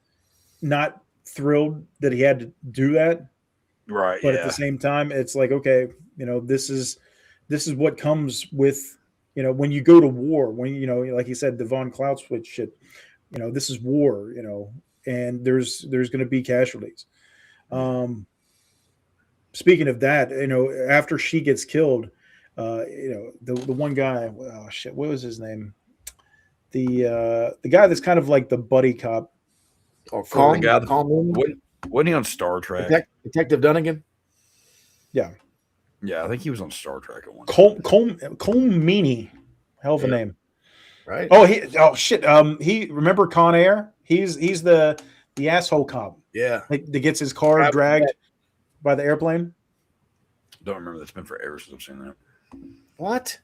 not thrilled that he had to do that, right? But at the same time, it's like, okay, this is what comes with when you go to war, when like you said, the Von Clausewitz shit, this is war, and there's going to be casualties. Speaking of that, after she gets killed, the one guy, oh shit, what was his name? The guy that's kind of like the buddy cop. Oh, wasn't he on Star Trek? Detective Dunnigan? Yeah. Yeah, I think he was on Star Trek at one Colmeany. Hell of a name. Right. Oh shit. He remember Con Air? He's the asshole cop. Yeah. That gets his car dragged by the airplane. Don't remember. That's been forever since I've seen that. What?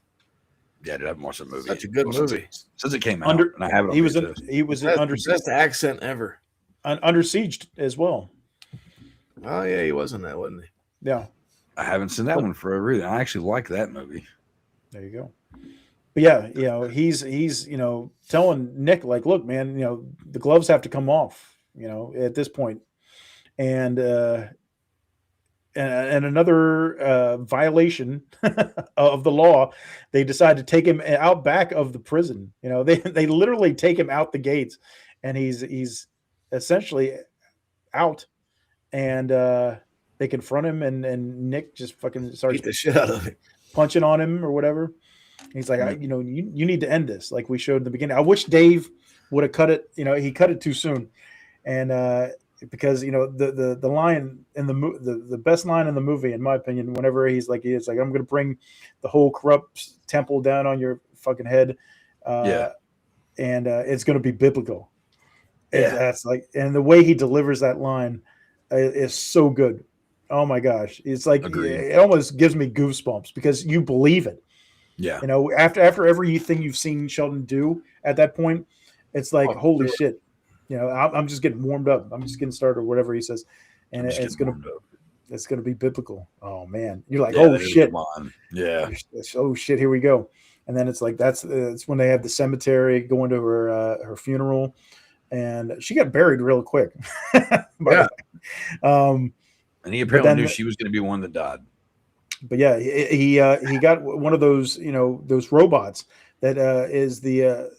Yeah, I haven't watched that movie. Such a good movie. Since it came out, and I haven't. He was under best accent ever. Under Siege as well. Oh yeah, he was in that, wasn't he? Yeah. I haven't seen that one forever either. I actually like that movie. There you go. But yeah, he's telling Nick, like, look, man, the gloves have to come off, at this point. and another violation of the law, they decide to take him out back of the prison. You know, they literally take him out the gates, and he's essentially out, and they confront him, and Nick just fucking starts Beat the shit out of him, punching on him or whatever. He's like, you need to end this, like we showed in the beginning. I wish Dave would have cut it. You know, he cut it too soon, and because the line in the best line in the movie, in my opinion, whenever he's like, I'm going to bring the whole corrupt temple down on your fucking head, and it's going to be biblical. That's like, and the way he delivers that line is so good. Oh my gosh, it's like it almost gives me goosebumps because you believe it. Yeah, you know, after everything you've seen Sheldon do at that point, it's like holy shit. You know, I'm just getting warmed up. I'm just getting started, or whatever he says, and it's gonna be biblical. Oh man, you're like, oh shit, yeah, oh shit, here we go. And then it's like it's when they have the cemetery going to her funeral, and she got buried real quick. Yeah, and he apparently knew she was going to be one that died. But yeah, he got one of those those robots that is the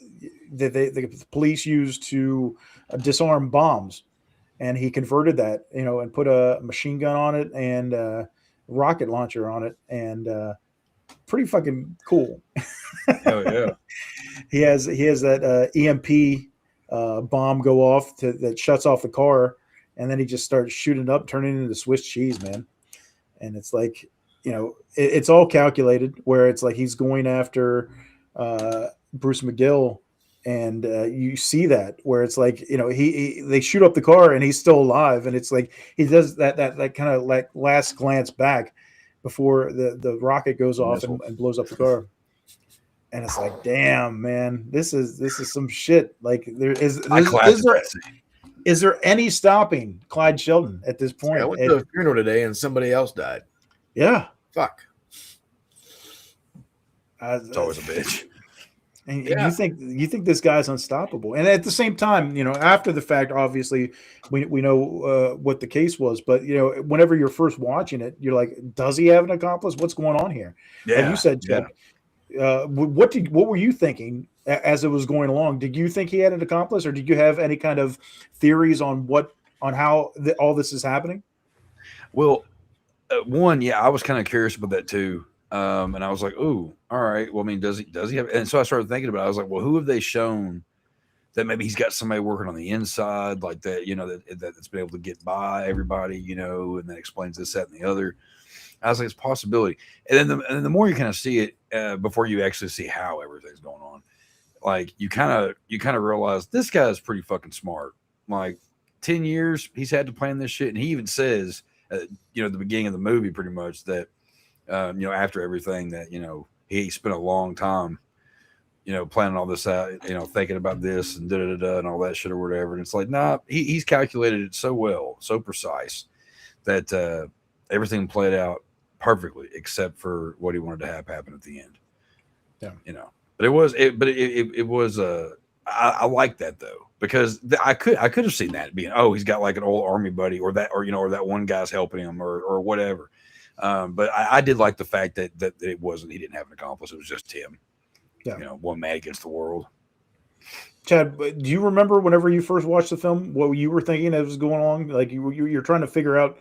police use to disarm bombs, and he converted that, and put a machine gun on it and a rocket launcher on it, and pretty fucking cool. Oh yeah. he has that EMP bomb go off that shuts off the car, and then he just starts shooting up, turning into Swiss cheese, man. And it's like, it's all calculated, where it's like he's going after Bruce McGill. And you see that where it's like, they shoot up the car and he's still alive. And it's like, he does that kind of like last glance back before the rocket goes off and blows up the car. And it's like, damn, man, this is some shit. Like is there any stopping Clyde Sheldon at this point? I went to a funeral today and somebody else died. Yeah. Fuck. It's always a bitch. And you think this guy's unstoppable, and at the same time, after the fact, obviously, we know what the case was. But whenever you're first watching it, you're like, does he have an accomplice? What's going on here? Yeah, like you said, Chuck. Yeah. What were you thinking as it was going along? Did you think he had an accomplice, or did you have any kind of theories on how all this is happening? Well, I was kind of curious about that too. And I was like, "Ooh, all right. Well, I mean, does he have?" And so I started thinking about it. I was like, "Well, who have they shown that maybe he's got somebody working on the inside like that? That's been able to get by everybody, and that explains this, that, and the other." I was like, "It's a possibility." And then the more you kind of see it, before you actually see how everything's going on, like you kind of realize this guy is pretty fucking smart. Like 10 years he's had to plan this shit, and he even says, at the beginning of the movie, pretty much that. After everything that, he spent a long time, planning all this out, thinking about this and and all that shit or whatever. And it's like, nah, he's calculated it so well, so precise that everything played out perfectly, except for what he wanted to have happen at the end. Yeah. But it was I like that though, because I could have seen that being, he's got like an old army buddy or that one guy's helping him or whatever. But I did like the fact that it wasn't, he didn't have an accomplice. It was just him, one man against the world. Chad, do you remember whenever you first watched the film, what you were thinking as was going along? Like you're trying to figure out,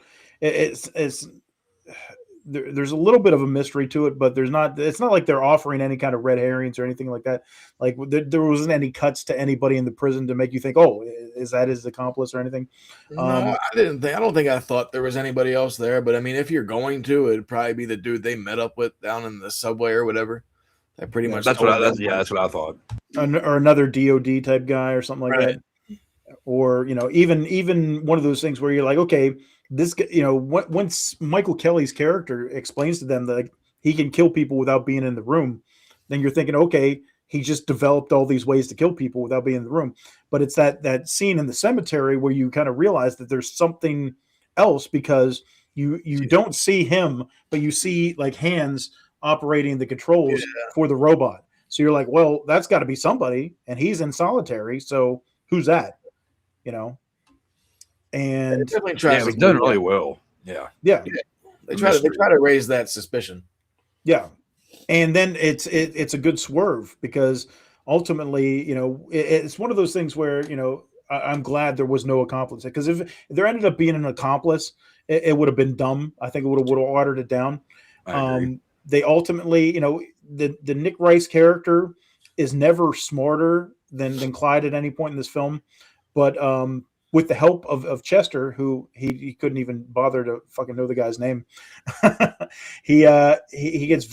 there's a little bit of a mystery to it, but it's not like they're offering any kind of red herrings or anything like that. Like there wasn't any cuts to anybody in the prison to make you think, oh, is that his accomplice or anything? No, I don't think I thought there was anybody else there, but I mean, if you're going to, it'd probably be the dude they met up with down in the subway or whatever. That pretty much. That's what I thought. Or another DOD type guy or something like that. Or, even one of those things where you're like, okay, this, once Michael Kelly's character explains to them that like, he can kill people without being in the room, then you're thinking, okay, he just developed all these ways to kill people without being in the room. But it's that scene in the cemetery where you kind of realize that there's something else, because you don't see him, but you see like hands operating the controls for the robot. So you're like, well, that's got to be somebody, and he's in solitary. So who's that? And definitely tries it was to done keep really that. well. Yeah. yeah, They try to raise that suspicion. yeah. And then it's a good swerve because ultimately, it's one of those things where, I'm glad there was no accomplice, because if there ended up being an accomplice, it would have been dumb. I think it would have watered it down. I agree. They ultimately, the Nick Rice character is never smarter than Clyde at any point in this film, but with the help of Chester, who he couldn't even bother to fucking know the guy's name, he gets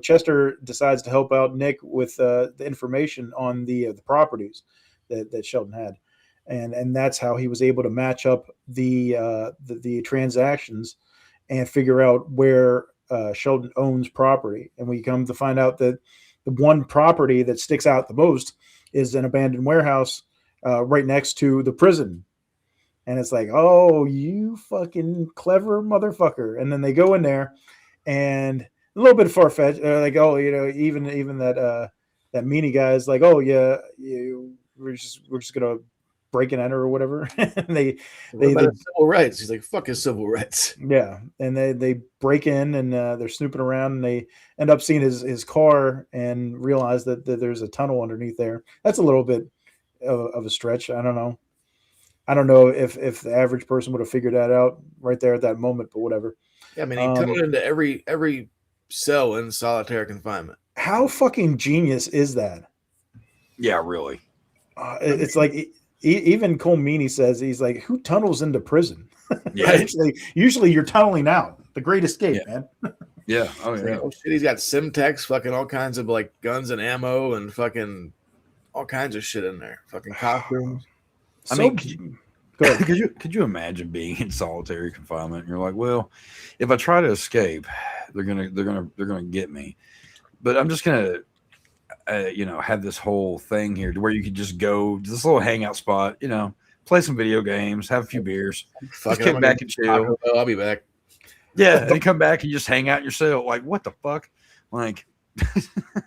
Chester decides to help out Nick with the information on the properties that Sheldon had, and that's how he was able to match up the transactions and figure out where Sheldon owns property. And we come to find out that the one property that sticks out the most is an abandoned warehouse right next to the prison. And it's like, oh, you fucking clever motherfucker. And then they go in there, and a little bit far-fetched, like, oh, even that meanie guy is like, oh yeah, we're just gonna break and enter or whatever. And they civil rights. He's like, fuck his civil rights. Yeah, and they break in, and they're snooping around, and they end up seeing his car and realize that there's a tunnel underneath there. That's a little bit of a stretch. I don't know. I don't know if the average person would have figured that out right there at that moment, but whatever. Yeah, I mean, he tunneled into every cell in solitary confinement. How fucking genius is that? Yeah, really. It's like even Cole Meany says, he's like, who tunnels into prison? Yeah. Usually you're tunneling out. The Great Escape, man. Yeah. Oh yeah. Oh, shit, he's got Simtex, fucking all kinds of like guns and ammo and fucking all kinds of shit in there. Fucking costumes. I mean, could you imagine being in solitary confinement? And you're like, well, if I try to escape, they're gonna get me. But I'm just gonna, have this whole thing here to where you could just go to this little hangout spot, play some video games, have a few beers, just kick back and chill. I'll be back. Yeah, and then come back and just hang out in your cell. Like, what the fuck? Like,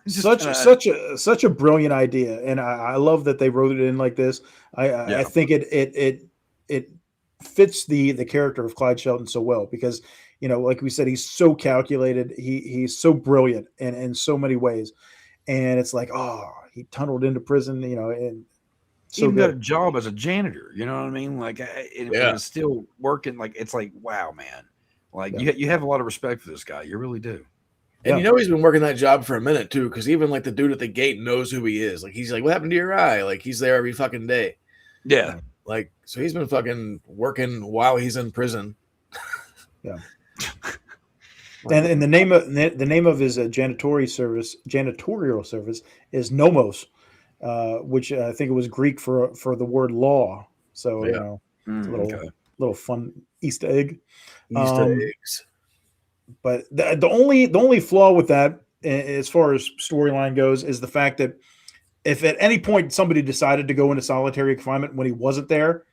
such a brilliant idea, and I love that they wrote it in like this. I think it fits the character of Clyde Shelton so well because like we said, he's so calculated, he's so brilliant in so many ways, and it's like, oh, he tunneled into prison, and so even got a job as a janitor. You know what I mean? Like, it was still working. Like, it's like, wow, man. Like, you have a lot of respect for this guy. You really do. And he's been working that job for a minute too, because even like the dude at the gate knows who he is. Like, he's like, what happened to your eye? Like, he's there every fucking day. Yeah. Like, so he's been fucking working while he's in prison. Yeah. And the name of his janitorial service is nomos, which I think it was Greek for the word law. So it's a little fun Easter egg. Easter eggs. But the only flaw with that, as far as storyline goes, is the fact that if at any point somebody decided to go into solitary confinement when he wasn't there,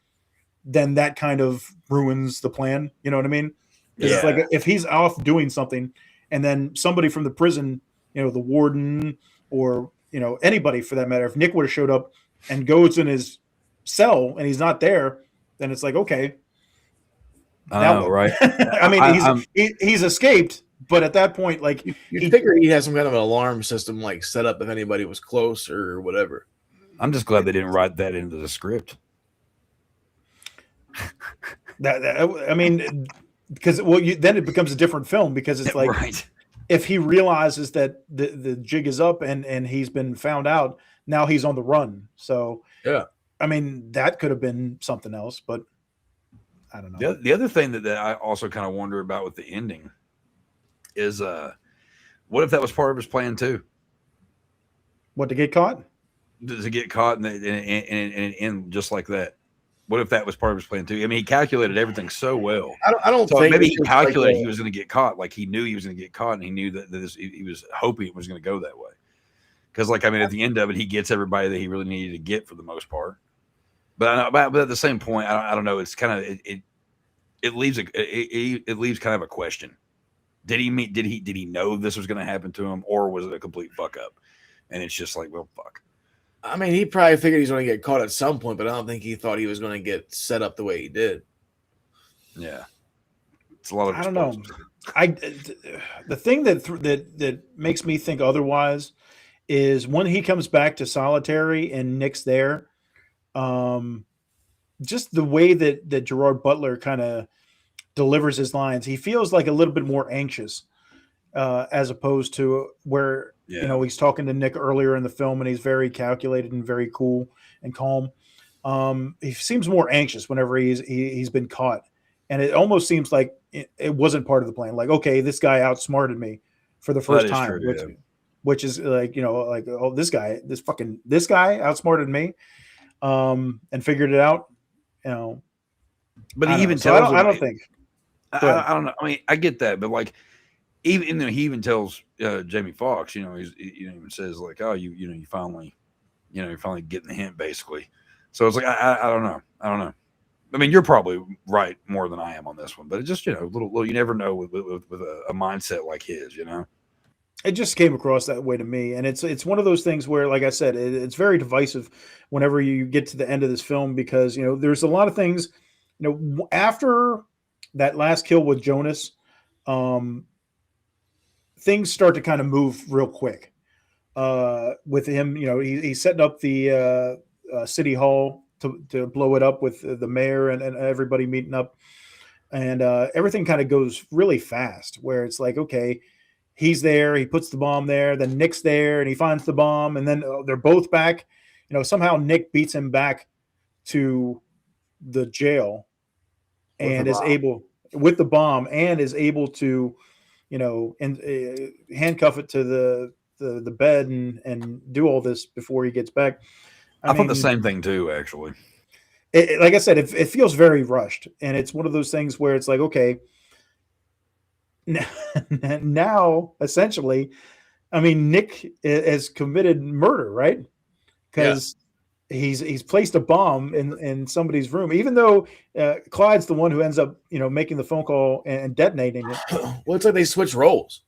then that kind of ruins the plan. You know what I mean? Yeah. It's like if he's off doing something, and then somebody from the prison, the warden or anybody for that matter, if Nick would have showed up and goes in his cell and he's not there, then it's like, okay. Right. I mean, he's escaped, but at that point, like, you figure he has some kind of an alarm system like set up if anybody was close or whatever. I'm just glad they didn't write that into the script. I mean, because then it becomes a different film, because it's like, right. If he realizes that the jig is up and he's been found out, now he's on the run. So yeah, I mean, that could have been something else, but I don't know. The other thing that I also kind of wonder about with the ending is, what if that was part of his plan too? What, to get caught? To get caught and end just like that. What if that was part of his plan too? I mean, he calculated everything so well. I don't think maybe he calculated he was going to get caught. Like, he knew he was going to get caught, and he knew that he was hoping it was going to go that way. Because, like, I mean, at the end of it, he gets everybody that he really needed to get for the most part. But at the same point, I don't know. It's kind of it leaves kind of a question. Did he know this was going to happen to him, or was it a complete fuck up? And it's just like, well, fuck. I mean, he probably figured he's going to get caught at some point, but I don't think he thought he was going to get set up the way he did. Yeah, it's a lot of. I don't know. The thing that makes me think otherwise is when he comes back to solitary and Nick's there. Just the way that Gerard Butler kind of delivers his lines, he feels like a little bit more anxious, as opposed to where he's talking to Nick earlier in the film and he's very calculated and very cool and calm. He seems more anxious whenever he's been caught, and it almost seems like it wasn't part of the plan. Like, okay, this guy outsmarted me for the first time, true, which is like, oh, this guy outsmarted me, and figured it out. But he even tells. I don't think. I don't know. I mean, I get that, but like, even he even tells Jamie Foxx, he even says like, oh, you finally getting the hint, basically. So it's like, I don't know. I mean, you're probably right more than I am on this one, but it just, little you never know with a mindset like his, It just came across that way to me, and it's one of those things where, like I said, it's very divisive whenever you get to the end of this film, because there's a lot of things, after that last kill with Jonas, things start to kind of move real quick. With him, he's setting up the city hall to blow it up with the mayor and everybody meeting up, and everything kind of goes really fast. Where it's like, okay, he's there, he puts the bomb there, then Nick's there, and he finds the bomb, and then they're both back. Somehow Nick beats him back to the jail and is able with the bomb and is able to, handcuff it to the bed and do all this before he gets back. I thought the same thing too, actually. Like I said, it feels very rushed, and it's one of those things where it's like, okay, now essentially, I mean, Nick has committed murder, right? Because he's placed a bomb in somebody's room, even though Clyde's the one who ends up making the phone call and detonating it. Well, it's like they switch roles.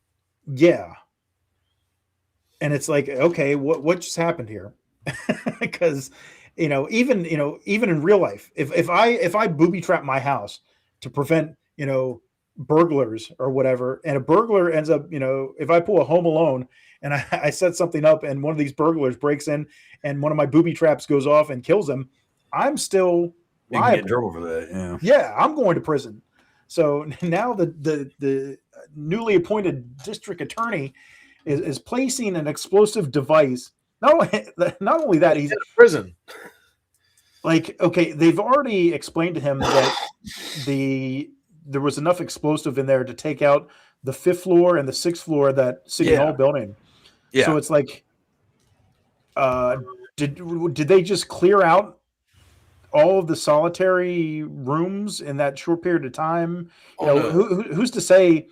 Yeah, and it's like, okay, what just happened here? Because even in real life, if I booby trap my house to prevent burglars or whatever, and a burglar ends up, if I pull a Home Alone and I set something up and one of these burglars breaks in and one of my booby traps goes off and kills him, I'm still liable. You can get in trouble for that. Yeah, I'm going to prison. So now the newly appointed district attorney is placing an explosive device. Not only that, he's in prison. Like, okay, they've already explained to him that there was enough explosive in there to take out the 5th floor and the 6th floor of that City Hall building. Yeah. So it's like, did they just clear out all of the solitary rooms in that short period of time? Who's to say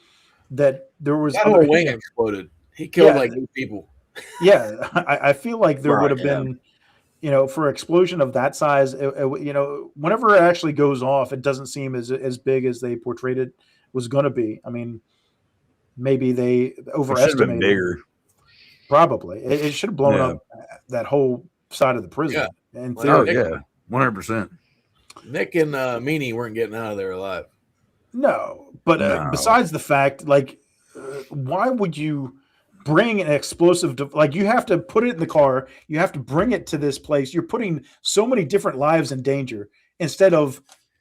that there was that whole wing exploded? He killed like 8 people. Yeah, I feel like there would have been, for an explosion of that size, whenever it actually goes off, it doesn't seem as big as they portrayed it was going to be. I mean, maybe they overestimated. Bigger. Probably, it should have blown up that whole side of the prison. Yeah. In theory. 100%. Nick and Meanie weren't getting out of there alive. No, but besides the fact, like, why would you bring an explosive like, you have to put it in the car, you have to bring it to this place, you're putting so many different lives in danger, instead of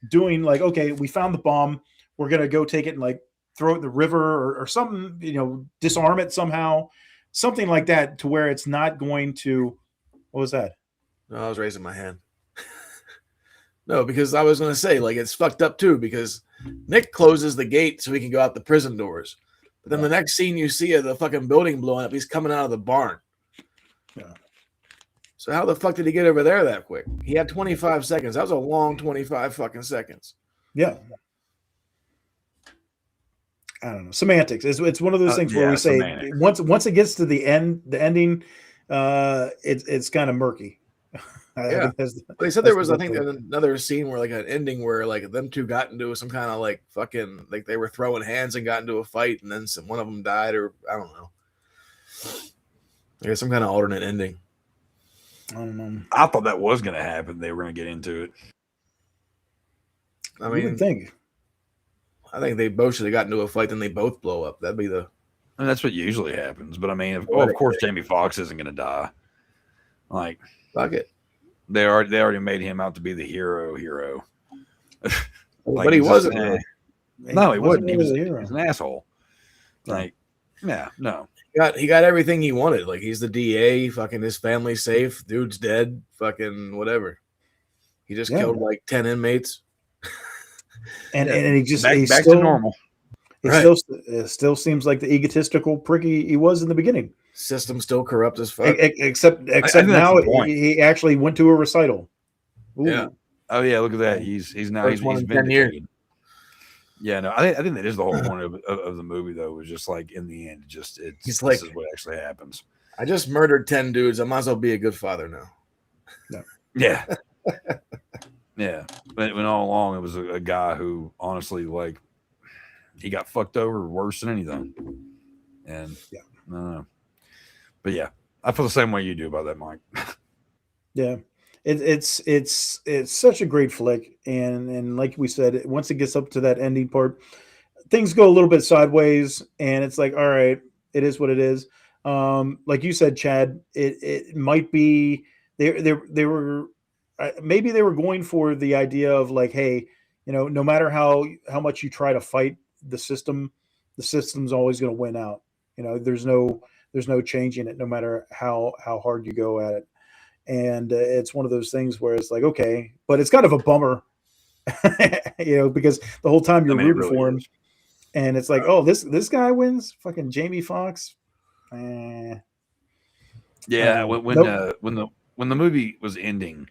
doing like, okay, we found the bomb, we're gonna go take it and like throw it in the river or something, disarm it somehow, something like that, to where it's not going to. What was that? No, I was raising my hand. No, because I was gonna say, like, it's fucked up too, because Nick closes the gate so he can go out the prison doors. But then the next scene you see of the fucking building blowing up, he's coming out of the barn. Yeah. So how the fuck did he get over there that quick? He had 25 seconds. That was a long 25 fucking seconds. Yeah. I don't know. Semantics. It's one of those things where we say once it gets to the ending, it's kind of murky. Yeah. They said there was, I think, another scene where like an ending where like them two got into some kind of like fucking, like they were throwing hands and got into a fight, and then one of them died, or I don't know. There's some kind of alternate ending. I don't know. I thought that was going to happen. They were going to get into it. I You mean, would think. I think they both should have gotten into a fight, then they both blow up. That'd be the. And that's what usually happens. But I mean, of course, Jamie Foxx isn't going to die. Like, Fuck it. they already made him out to be the hero. Like, But he wasn't. No, he wasn't. He was really a hero. an asshole. Like, yeah, no. He got everything he wanted. Like, he's the DA. Fucking his family's safe. Dude's dead. Fucking whatever. He just killed like 10 inmates. And he just back still, to normal. He still seems like the egotistical prick he was in the beginning. System still corrupt as fuck. Except now he actually went to a recital. Ooh. Yeah. Oh yeah, look at that. He's now First one he's in 10 years. vindicated. Yeah, no, I think that is the whole point of the movie, though. Was just like in the end, this is what actually happens. I just murdered 10 dudes. I might as well be a good father now. No. Yeah. Yeah. But when all along it was a guy who honestly, like, he got fucked over worse than anything. And yeah, I don't know. But yeah, I feel the same way you do about that, Mike. Yeah. It's such a great flick, and like we said, once it gets up to that ending part, things go a little bit sideways, and it's like, all right, it is what it is. Like you said, Chad, it might be they were maybe they were going for the idea of like, hey, no matter how much you try to fight the system's always going to win out. There's no changing it, no matter how hard you go at it. And it's one of those things where it's like, okay, but it's kind of a bummer, because the whole time you're rooting for him, and it's like, oh, this guy wins, fucking Jamie Foxx. Yeah, when the movie was ending,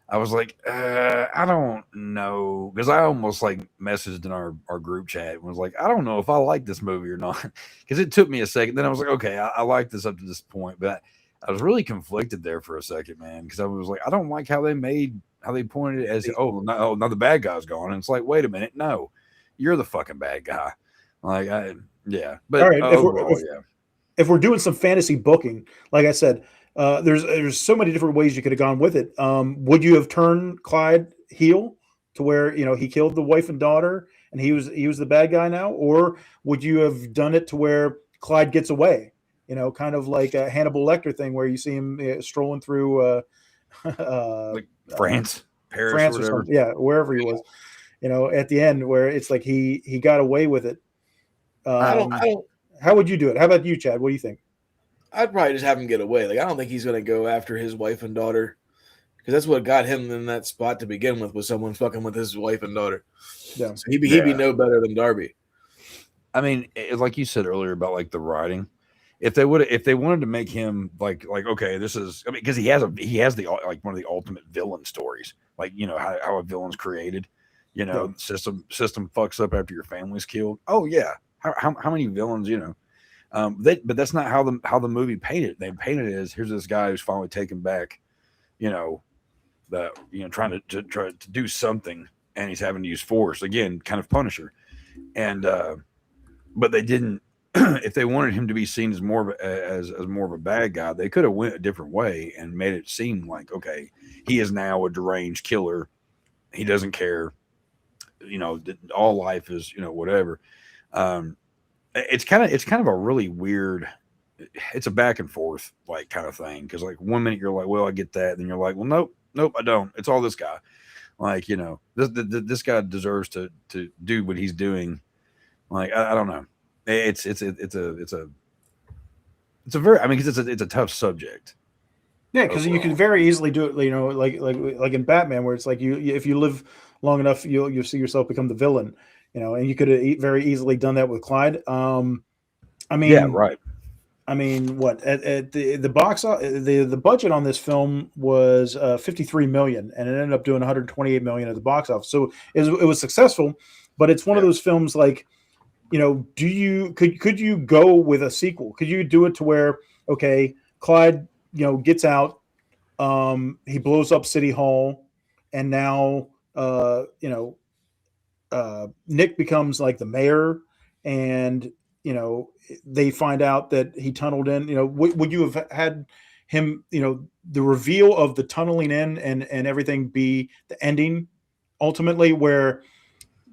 I was like, I don't know, because I almost like messaged in our group chat and was like, I don't know if I like this movie or not, because it took me a second. Then I was like, okay, I like this up to this point, but I was really conflicted there for a second, man, because I was like, I don't like how they pointed it as, now the bad guy's gone, and it's like, wait a minute, no, you're the fucking bad guy. Like, but all right, if we're doing some fantasy booking, like I said, there's so many different ways you could have gone with it. Would you have turned Clyde heel to where he killed the wife and daughter, and he was the bad guy now, or would you have done it to where Clyde gets away? Kind of like a Hannibal Lecter thing where you see him strolling through like France, Paris, France, or whatever. something. Yeah, wherever he was. At the end where it's like he got away with it. How would you do it? How about you, Chad? What do you think? I'd probably just have him get away. Like, I don't think he's going to go after his wife and daughter, because that's what got him in that spot to begin with, was someone fucking with his wife and daughter. Yeah. So he'd be no better than Darby. I mean, like you said earlier about like the writing, if they wanted to make him like okay, this is, I mean, because he has the like one of the ultimate villain stories, like how a villain's created, system fucks up after your family's killed. Oh yeah, how many villains but that's not how the movie painted it. They painted it as, here's this guy who's finally taken back, trying to do something, and he's having to use force again, kind of Punisher, and but they didn't. If they wanted him to be seen as more of a bad guy, they could have went a different way and made it seem like, okay, he is now a deranged killer. He doesn't care. All life is whatever. It's kind of a really weird. It's a back and forth like kind of thing, because like one minute you're like, well, I get that, then you're like, well, nope, I don't. It's all this guy. Like this guy deserves to do what he's doing. Like I don't know. It's a very, I mean, because it's a tough subject. Yeah, because you can very easily do it, like in Batman, where it's like if you live long enough, you'll see yourself become the villain, and you could have very easily done that with Clyde. I mean, yeah, right. I mean, what at the box, the budget on this film was $53 million, and it ended up doing $128 million at the box office. So it was successful, but it's one of those films like, could you go with a sequel? Could you do it to where, okay, Clyde, gets out, he blows up City Hall, and now, Nick becomes like the mayor, and, they find out that he tunneled in, would you have had him, the reveal of the tunneling in and everything be the ending ultimately, where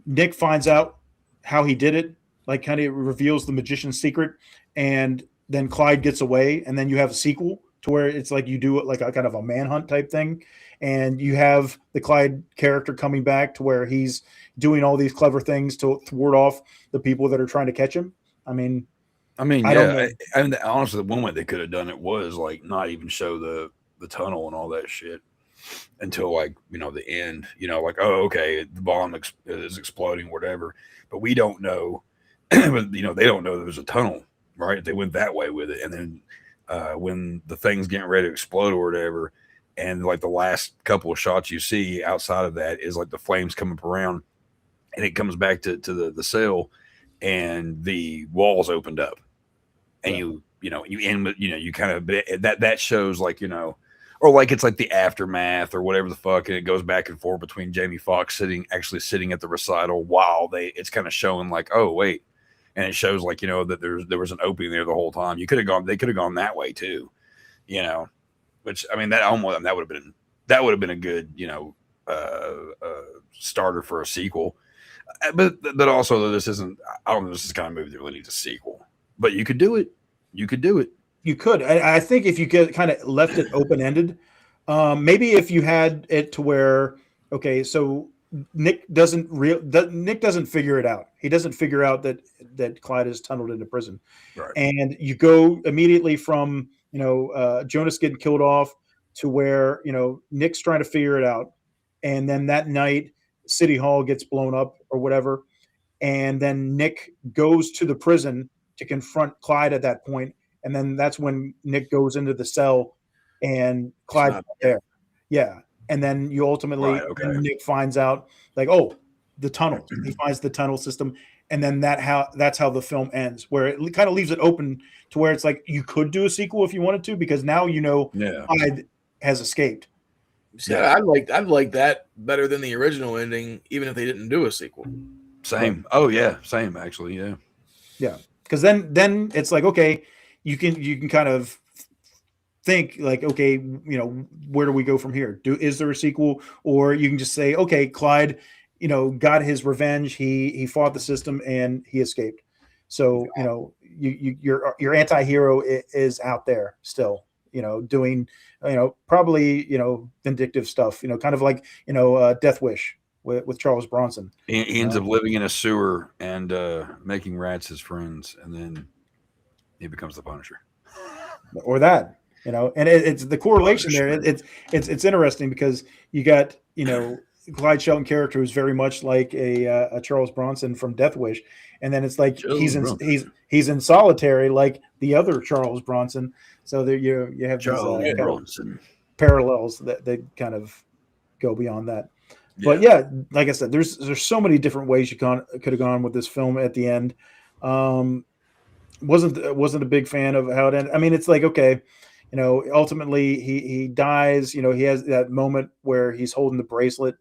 Nick finds out how he did it, like kind of reveals the magician's secret, and then Clyde gets away, and then you have a sequel to where it's like you do it like a kind of a manhunt type thing, and you have the Clyde character coming back to where he's doing all these clever things to ward off the people that are trying to catch him. I mean, I mean, honestly, the one way they could have done it was like not even show the tunnel and all that shit until like the end. Like, oh, okay, the bomb is exploding, whatever. But we don't know. But they don't know there's a tunnel, right? They went that way with it, and then when the thing's getting ready to explode or whatever, and like the last couple of shots you see outside of that is like the flames come up around, and it comes back to the cell, and the walls opened up. And you end with, you kind of, that shows like, or like it's like the aftermath or whatever the fuck. And it goes back and forth between Jamie Foxx actually sitting at the recital while it's kind of showing like, oh, wait. And it shows like, that there was an opening there the whole time. They could have gone that way too, which I mean, that would have been a good, starter for a sequel. But also this isn't, I don't know, this is the kind of movie that really needs a sequel. But you could do it. You could do it. You could. I think if you kind of left it open-ended, maybe if you had it to where, okay, so Nick doesn't figure it out. He doesn't figure out that Clyde is tunneled into prison. Right. And you go immediately from, Jonas getting killed off to where, Nick's trying to figure it out. And then that night, City Hall gets blown up or whatever. And then Nick goes to the prison to confront Clyde at that point, and then that's when Nick goes into the cell, and Clyde's not there. Yeah, and then you ultimately, Nick finds out like, oh, the tunnel. He finds the tunnel system, and then that's how the film ends, where it kind of leaves it open to where it's like you could do a sequel if you wanted to, because now Clyde has escaped. Yeah, I'd like that better than the original ending, even if they didn't do a sequel. Same. Oh yeah, same actually. Yeah. Yeah. Because then it's like, okay, you can kind of think like, okay, where do we go from here? Is there a sequel? Or you can just say, okay, Clyde, got his revenge. He fought the system and he escaped. So your anti-hero is out there still, doing probably vindictive stuff. Kind of like Death Wish with Charles Bronson. He ends up living in a sewer and making rats his friends, and then he becomes the Punisher. Or that, and it's the correlation there. It's interesting because you got Clyde Shelton character who's very much like a Charles Bronson from Death Wish, and then it's like he's in solitary like the other Charles Bronson. So there you have these Bronson parallels that kind of go beyond that. But yeah, like I said, there's so many different ways you could have gone with this film at the end. Wasn't a big fan of how it ended. I mean, it's like, okay, ultimately he dies. He has that moment where he's holding the bracelet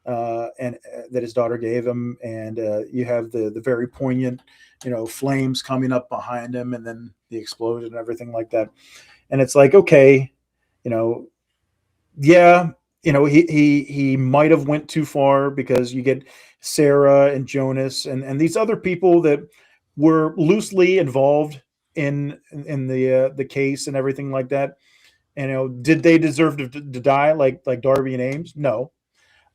and that his daughter gave him, and you have the very poignant, flames coming up behind him, and then the explosion and everything like that. And it's like, okay, yeah. He might have went too far, because you get Sarah and Jonas and these other people that were loosely involved in the case and everything like that. And did they deserve to die like Darby and Ames? No.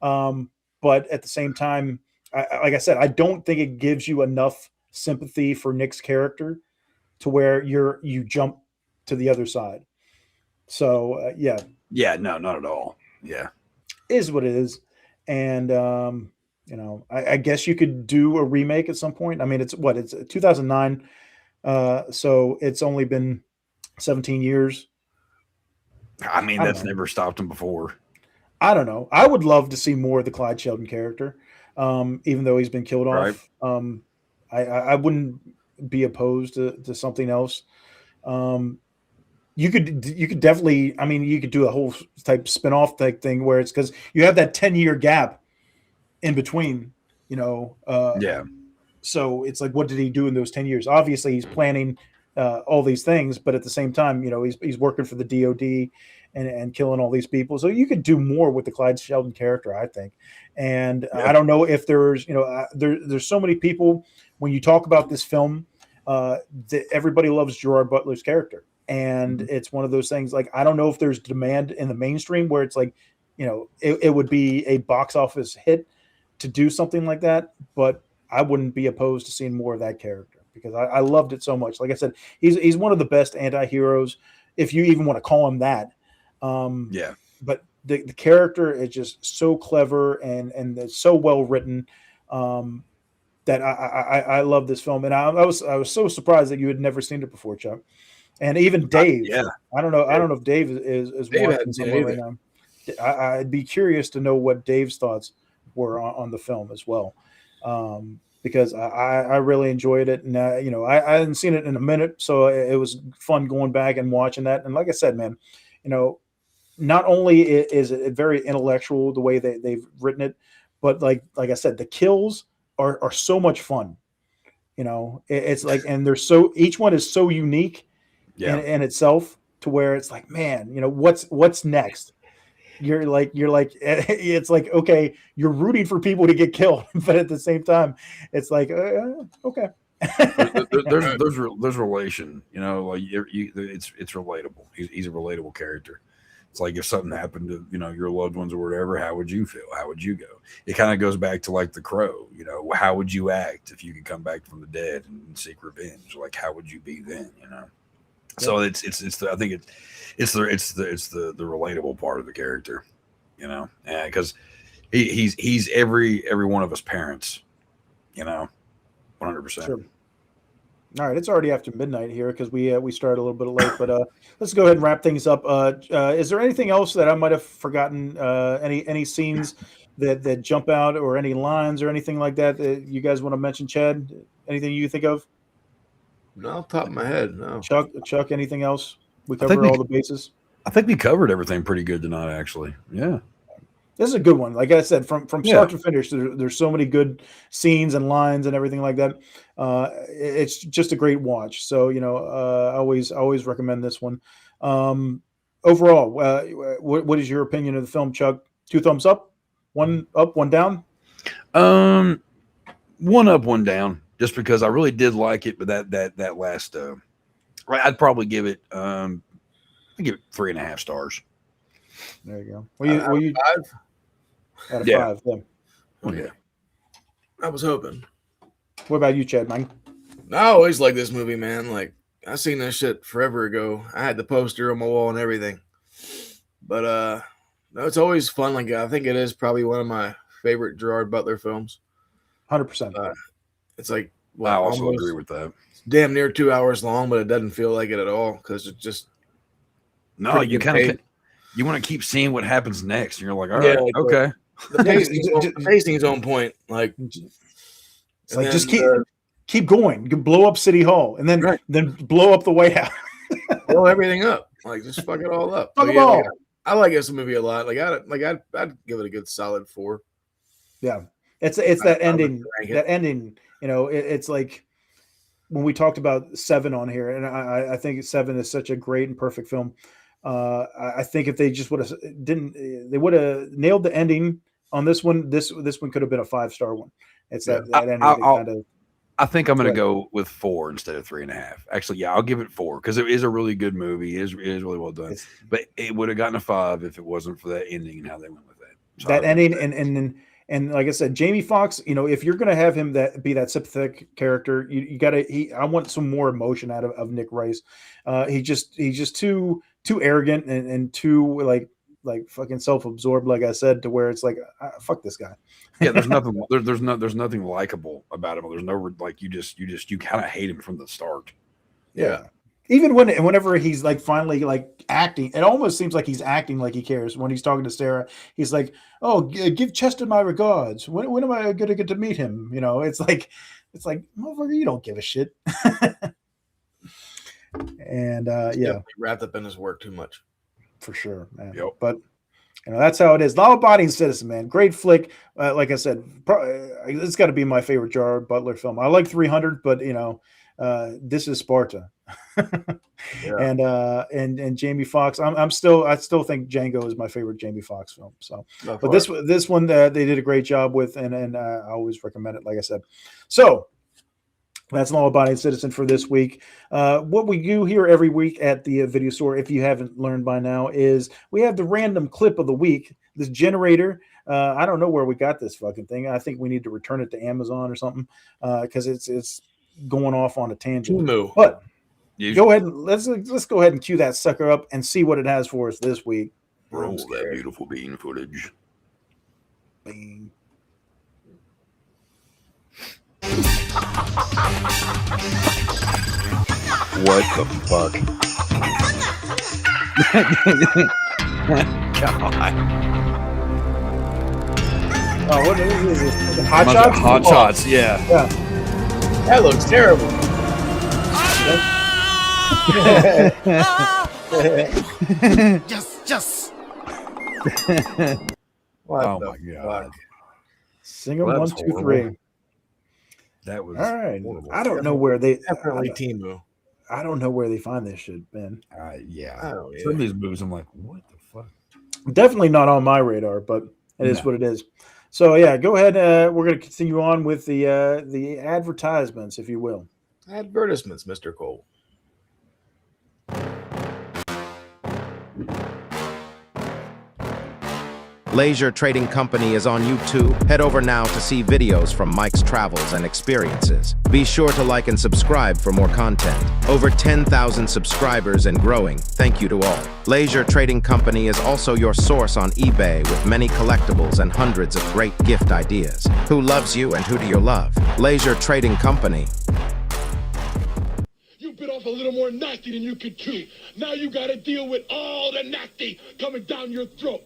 But at the same time, like I said, I don't think it gives you enough sympathy for Nick's character to where you jump to the other side. So yeah. Yeah, no, not at all. Yeah, is what it is. And I guess you could do a remake at some point. I mean, it's 2009, so it's only been 17 years. I mean, that's never stopped him before. I don't know. I would love to see more of the Clyde Shelton character, even though he's been killed off. I wouldn't be opposed to something else. You could definitely, I mean, you could do a whole type spinoff type thing where it's because you have that 10-year gap in between, yeah. So it's like, what did he do in those 10 years? Obviously, he's planning all these things, but at the same time, he's working for the DOD and killing all these people. So you could do more with the Clyde Sheldon character, I think. And I don't know if there's, there's so many people when you talk about this film, everybody loves Gerard Butler's character. And it's one of those things, like, I don't know if there's demand in the mainstream where it's like, it would be a box office hit to do something like that, but I wouldn't be opposed to seeing more of that character because I loved it so much. Like I said, he's one of the best anti-heroes, if you even want to call him that. But the character is just so clever and it's so well written that I love this film. And I was so surprised that you had never seen it before, Chuck. And even Dave. I don't know if Dave is Dave watching somewhere right now. I'd be curious to know what Dave's thoughts were on the film as well. Because I really enjoyed it, and I hadn't seen it in a minute, so it was fun going back and watching that. And like I said, man, not only is it very intellectual the way they've written it, but like I said, the kills are so much fun. It's like, and they're each one is so unique in itself to where it's like, man, what's next? You're like, it's like, okay, you're rooting for people to get killed, but at the same time, it's like, okay. there's relation, like it's relatable. He's a relatable character. It's like if something happened to, your loved ones or whatever, how would you feel? How would you go? It kind of goes back to like The Crow, how would you act if you could come back from the dead and seek revenge? Like, how would you be then, So I think it's the relatable part of the character, because he's every one of us parents, 100%. Sure. All right, it's already after midnight here because we started a little bit late, but let's go ahead and wrap things up. Is there anything else that I might have forgotten? Any scenes that jump out, or any lines or anything like that you guys want to mention, Chad? Anything you think of? Not off the top of my head, no. Chuck, anything else? We covered all the bases. I think we covered everything pretty good tonight, actually. Yeah. This is a good one. Like I said, from start to finish, there's so many good scenes and lines and everything like that. It's just a great watch. So, I always recommend this one. Overall, what is your opinion of the film, Chuck? 2 thumbs up, 1 up, 1 down? 1 up, 1 down. Just because I really did like it, but that last, I'd probably give it, I'd give it 3.5 stars. There you go. Will you 5? Out of 5, then. Oh, yeah. I was hoping. What about you, Chad, man? I always like this movie, man. Like, I seen this shit forever ago. I had the poster on my wall and everything. But no, it's always fun. Like, I think it is probably one of my favorite Gerard Butler films. 100%. It's like, I also agree with that. Damn near 2 hours long, but it doesn't feel like it at all because it's just. No, you kind of you want to keep seeing what happens next. And you're like, all right, okay. The pacing's on point. Like, it's like just keep going. You can blow up City Hall and then blow up the White House. Blow everything up. Like, just fuck it all up. Fuck them all. I like this movie a lot. Like, I'd give it a good solid 4. Yeah, it's that ending. That ending. It's like when we talked about 7 on here, and I think 7 is such a great and perfect film. I think if they just would have they would have nailed the ending on this one. This one could have been a 5-star one. It's that ending kind of. I think I'm going to go with 4 instead of 3.5. Actually, yeah, I'll give it 4 because it is a really good movie. It is really well done. But it would have gotten a 5 if it wasn't for that ending and how they went with it. So that ending and like I said, Jamie Foxx. If you're going to have him be that sympathetic character, you got to. I want some more emotion out of Nick Rice. He's just too arrogant and too like fucking self-absorbed, like I said, to where it's like, fuck this guy. Yeah, there's nothing. There's nothing likable about him. There's no like you kind of hate him from the start. Yeah. Even whenever he's like finally like acting, it almost seems like he's acting like he cares. When he's talking to Sarah, he's like, "Oh, give Chester my regards. When am I going to get to meet him?" It's like, motherfucker, you don't give a shit. And yeah, wrapped up in his work too much, for sure, man. Yep. But that's how it is. Law-abiding citizen, man. Great flick. Like I said, it's got to be my favorite Gerard Butler film. I like 300, but This is Sparta. And Jamie Foxx. I still think Django is my favorite Jamie Foxx film. So, but this one they did a great job with, and I always recommend it. Like I said, so that's an law-abiding citizen for this week. What we do here every week at the video store, if you haven't learned by now, is we have the random clip of the week. This generator. I don't know where we got this fucking thing. I think we need to return it to Amazon or something because it's going off on a tangent. But go ahead and let's go ahead and cue that sucker up and see what it has for us this week. Roll that beautiful bean footage. Bean. What the fuck? God. Oh, what is this? Hot shots? Hot shots, yeah. That looks terrible. Just. Oh my God. Sing them 1, 2, 3. That was all right. horrible. I don't know where they definitely Timu. I don't know where they find this shit, Ben. Yeah. Oh, yeah. Some of these movies, I'm like, what the fuck? Definitely not on my radar, but it is what it is. So yeah, go ahead. We're going to continue on with the advertisements, if you will. Advertisements, Mr. Cole. Leisure Trading Company is on YouTube. Head over now to see videos from Mike's travels and experiences. Be sure to like and subscribe for more content. Over 10,000 subscribers and growing. Thank you to all. Leisure Trading Company is also your source on eBay with many collectibles and hundreds of great gift ideas. Who loves you and who do you love? Leisure Trading Company. You bit off a little more nasty than you could chew. Now you gotta deal with all the nasty coming down your throat.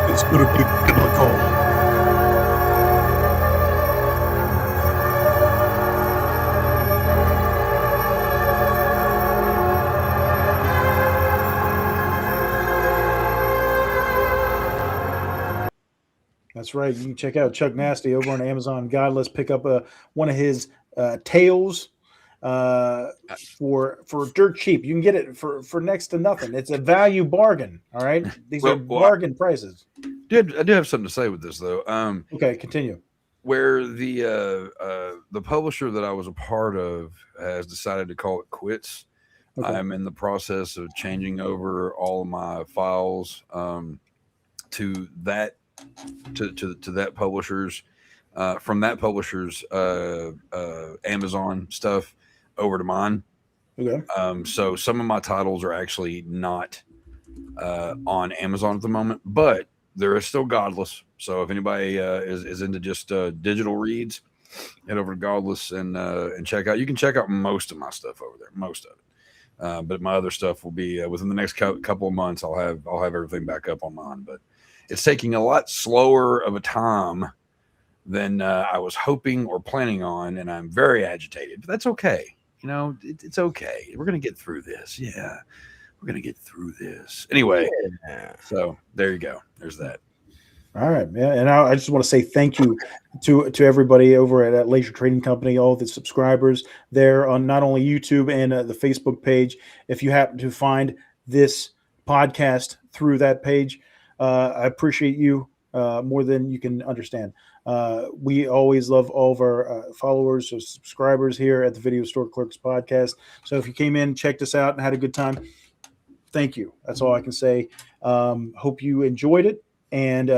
It's going to be biblical. That's right. You can check out Chuck Nasty over on Amazon. God, let's pick up one of his tales for dirt cheap. You can get it for next to nothing. It's a value bargain. All right, these are bargain prices. I do have something to say with this though. Okay, continue. Where the publisher that I was a part of has decided to call it quits. Okay. I'm in the process of changing over all of my files to that publisher's from that publisher's Amazon stuff over to mine. Okay. So some of my titles are actually not on Amazon at the moment, but there is still Godless. So if anybody is into just digital reads, head over to Godless and check out. You can check out most of my stuff over there, most of it. But my other stuff will be within the next couple of months. I'll have everything back up on mine. But it's taking a lot slower of a time than I was hoping or planning on, and I'm very agitated. But that's okay. You know, it's okay. We're gonna get through this. Yeah. We're going to get through this. Anyway, so there you go. There's that. All right, man. And I just want to say thank you to everybody over at Leisure Trading Company, all the subscribers there on not only YouTube and the Facebook page. If you happen to find this podcast through that page, I appreciate you more than you can understand. We always love all of our followers or subscribers here at the Video Store Clerks Podcast. So if you came in, checked us out, and had a good time, thank you. That's all I can say. Hope you enjoyed it. And,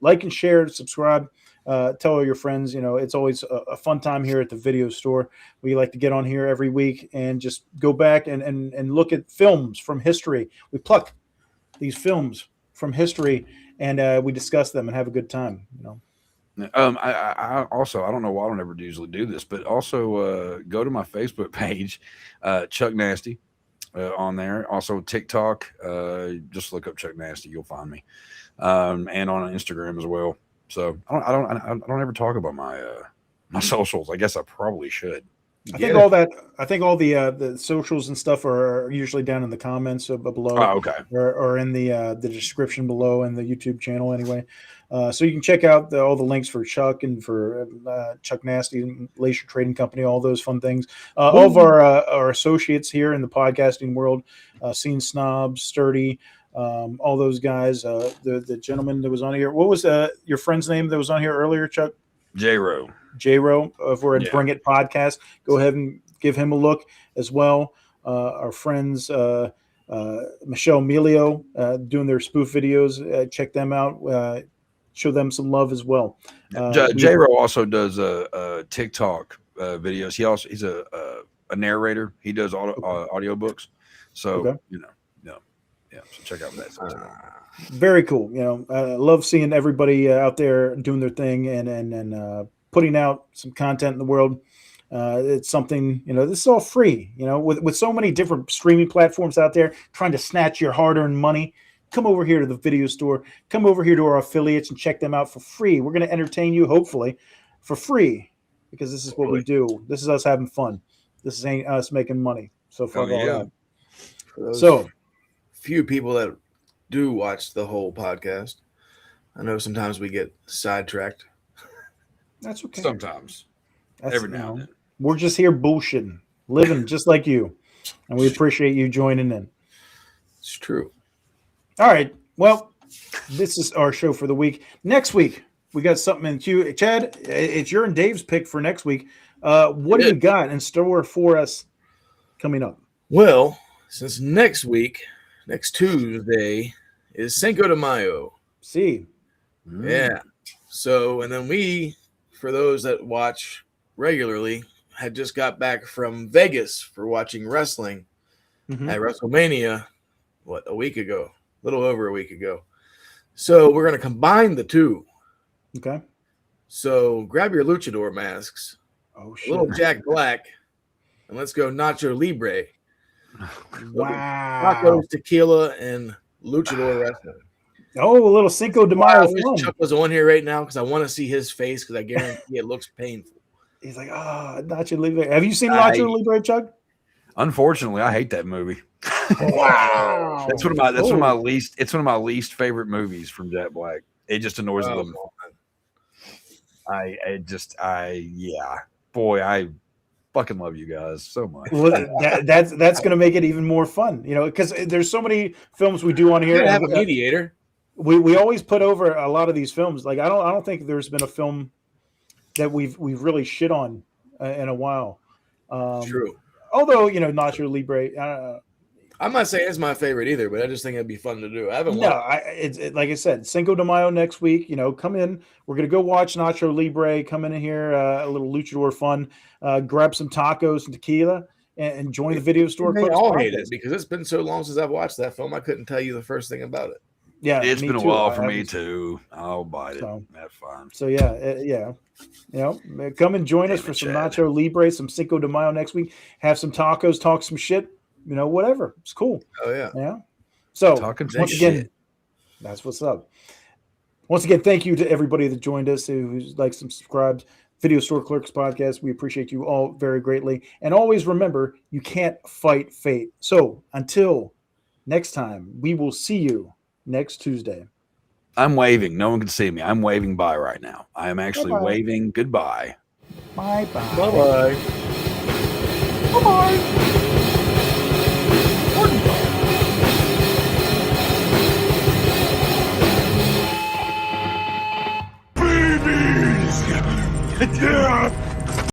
like and share, subscribe, tell all your friends. It's always a fun time here at the Video Store. We like to get on here every week and just go back and look at films from history. We pluck these films from history and we discuss them and have a good time, I also, I don't know why I don't ever usually do this, but also go to my Facebook page, Chuck Nasty. On there, also TikTok. Just look up Chuck Nasty, you'll find me, and on Instagram as well. So I don't ever talk about my my socials. I guess I probably should. I think all the socials and stuff are usually down in the comments below. Oh, okay. Or in the description below in the YouTube channel anyway. So you can check out all the links for Chuck and for Chuck Nasty and Laser Trading Company, all those fun things. All of our associates here in the podcasting world, Scene Snobs, Sturdy, all those guys. The gentleman that was on here. What was your friend's name that was on here earlier, Chuck? J-Ro over at Bring It Podcast. Go ahead and give him a look as well. Our friends Michelle Melio doing their spoof videos. Check them out. Show them some love as well. J-Ro also does TikTok videos. He's a narrator. He does audiobooks. So so check out that. Very cool. I love seeing everybody out there doing their thing and putting out some content in the world. It's something, this is all free, with so many different streaming platforms out there trying to snatch your hard-earned money. Come over here to the video store. Come over here to our affiliates and check them out for free. We're going to entertain you, hopefully, for free, because this is what we do. This is us having fun. This ain't us making money. So fuck all that. So few people that do watch the whole podcast, I know sometimes we get sidetracked. That's okay. Sometimes. Every now and then. We're just here bullshitting, living just like you. And we appreciate you joining in. It's true. All right. Well, this is our show for the week. Next week, we got something in queue. Chad, it's your and Dave's pick for next week. What do you got in store for us coming up? Well, since next Tuesday is Cinco de Mayo. See. Yeah. So, and then we, for those that watch regularly, had just got back from Vegas for watching wrestling at WrestleMania, a week ago? A little over a week ago. So we're going to combine the two. Okay. So grab your luchador masks. Oh, shit. A little Jack Black. And let's go Nacho Libre. Wow. Tacos, tequila, and luchador wrestling. Oh, a little Cinco de Mayo. I wish Chuck was on here right now because I want to see his face because I guarantee it looks painful. He's like, Nacho Libre. Have you seen Nacho Libre, Chuck? Unfortunately, I hate that movie. Wow. That's one of my least. It's one of my least favorite movies from Jack Black. It just annoys the living. I fucking love you guys so much. Well, that's going to make it even more fun, because there's so many films we do on here. Have a mediator. We always put over a lot of these films. Like I don't think there's been a film that we've really shit on in a while. True. Although Nacho Libre, I'm not saying it's my favorite either, but I just think it'd be fun to do. I haven't. It's like I said, Cinco de Mayo next week. Come in. We're gonna go watch Nacho Libre. Come in here, a little luchador fun. Grab some tacos and tequila, and join the video store. They all hate it because it's been so long since I've watched that film. I couldn't tell you the first thing about it. Yeah, it's been a while for me too. I'll bite it. That's fine. So come and join us for some Nacho Libre, some Cinco de Mayo next week. Have some tacos, talk some shit. Whatever. It's cool. Oh yeah. Yeah. So talking once again, shit. That's what's up. Once again, thank you to everybody that joined us, who's liked and subscribed. Video Store Clerks Podcast. We appreciate you all very greatly. And always remember, you can't fight fate. So until next time, we will see you next Tuesday. I'm waving. No one can see me. I'm waving bye right now. I am actually waving goodbye. Bye-bye. Bye-bye. Bye-bye. Yeah.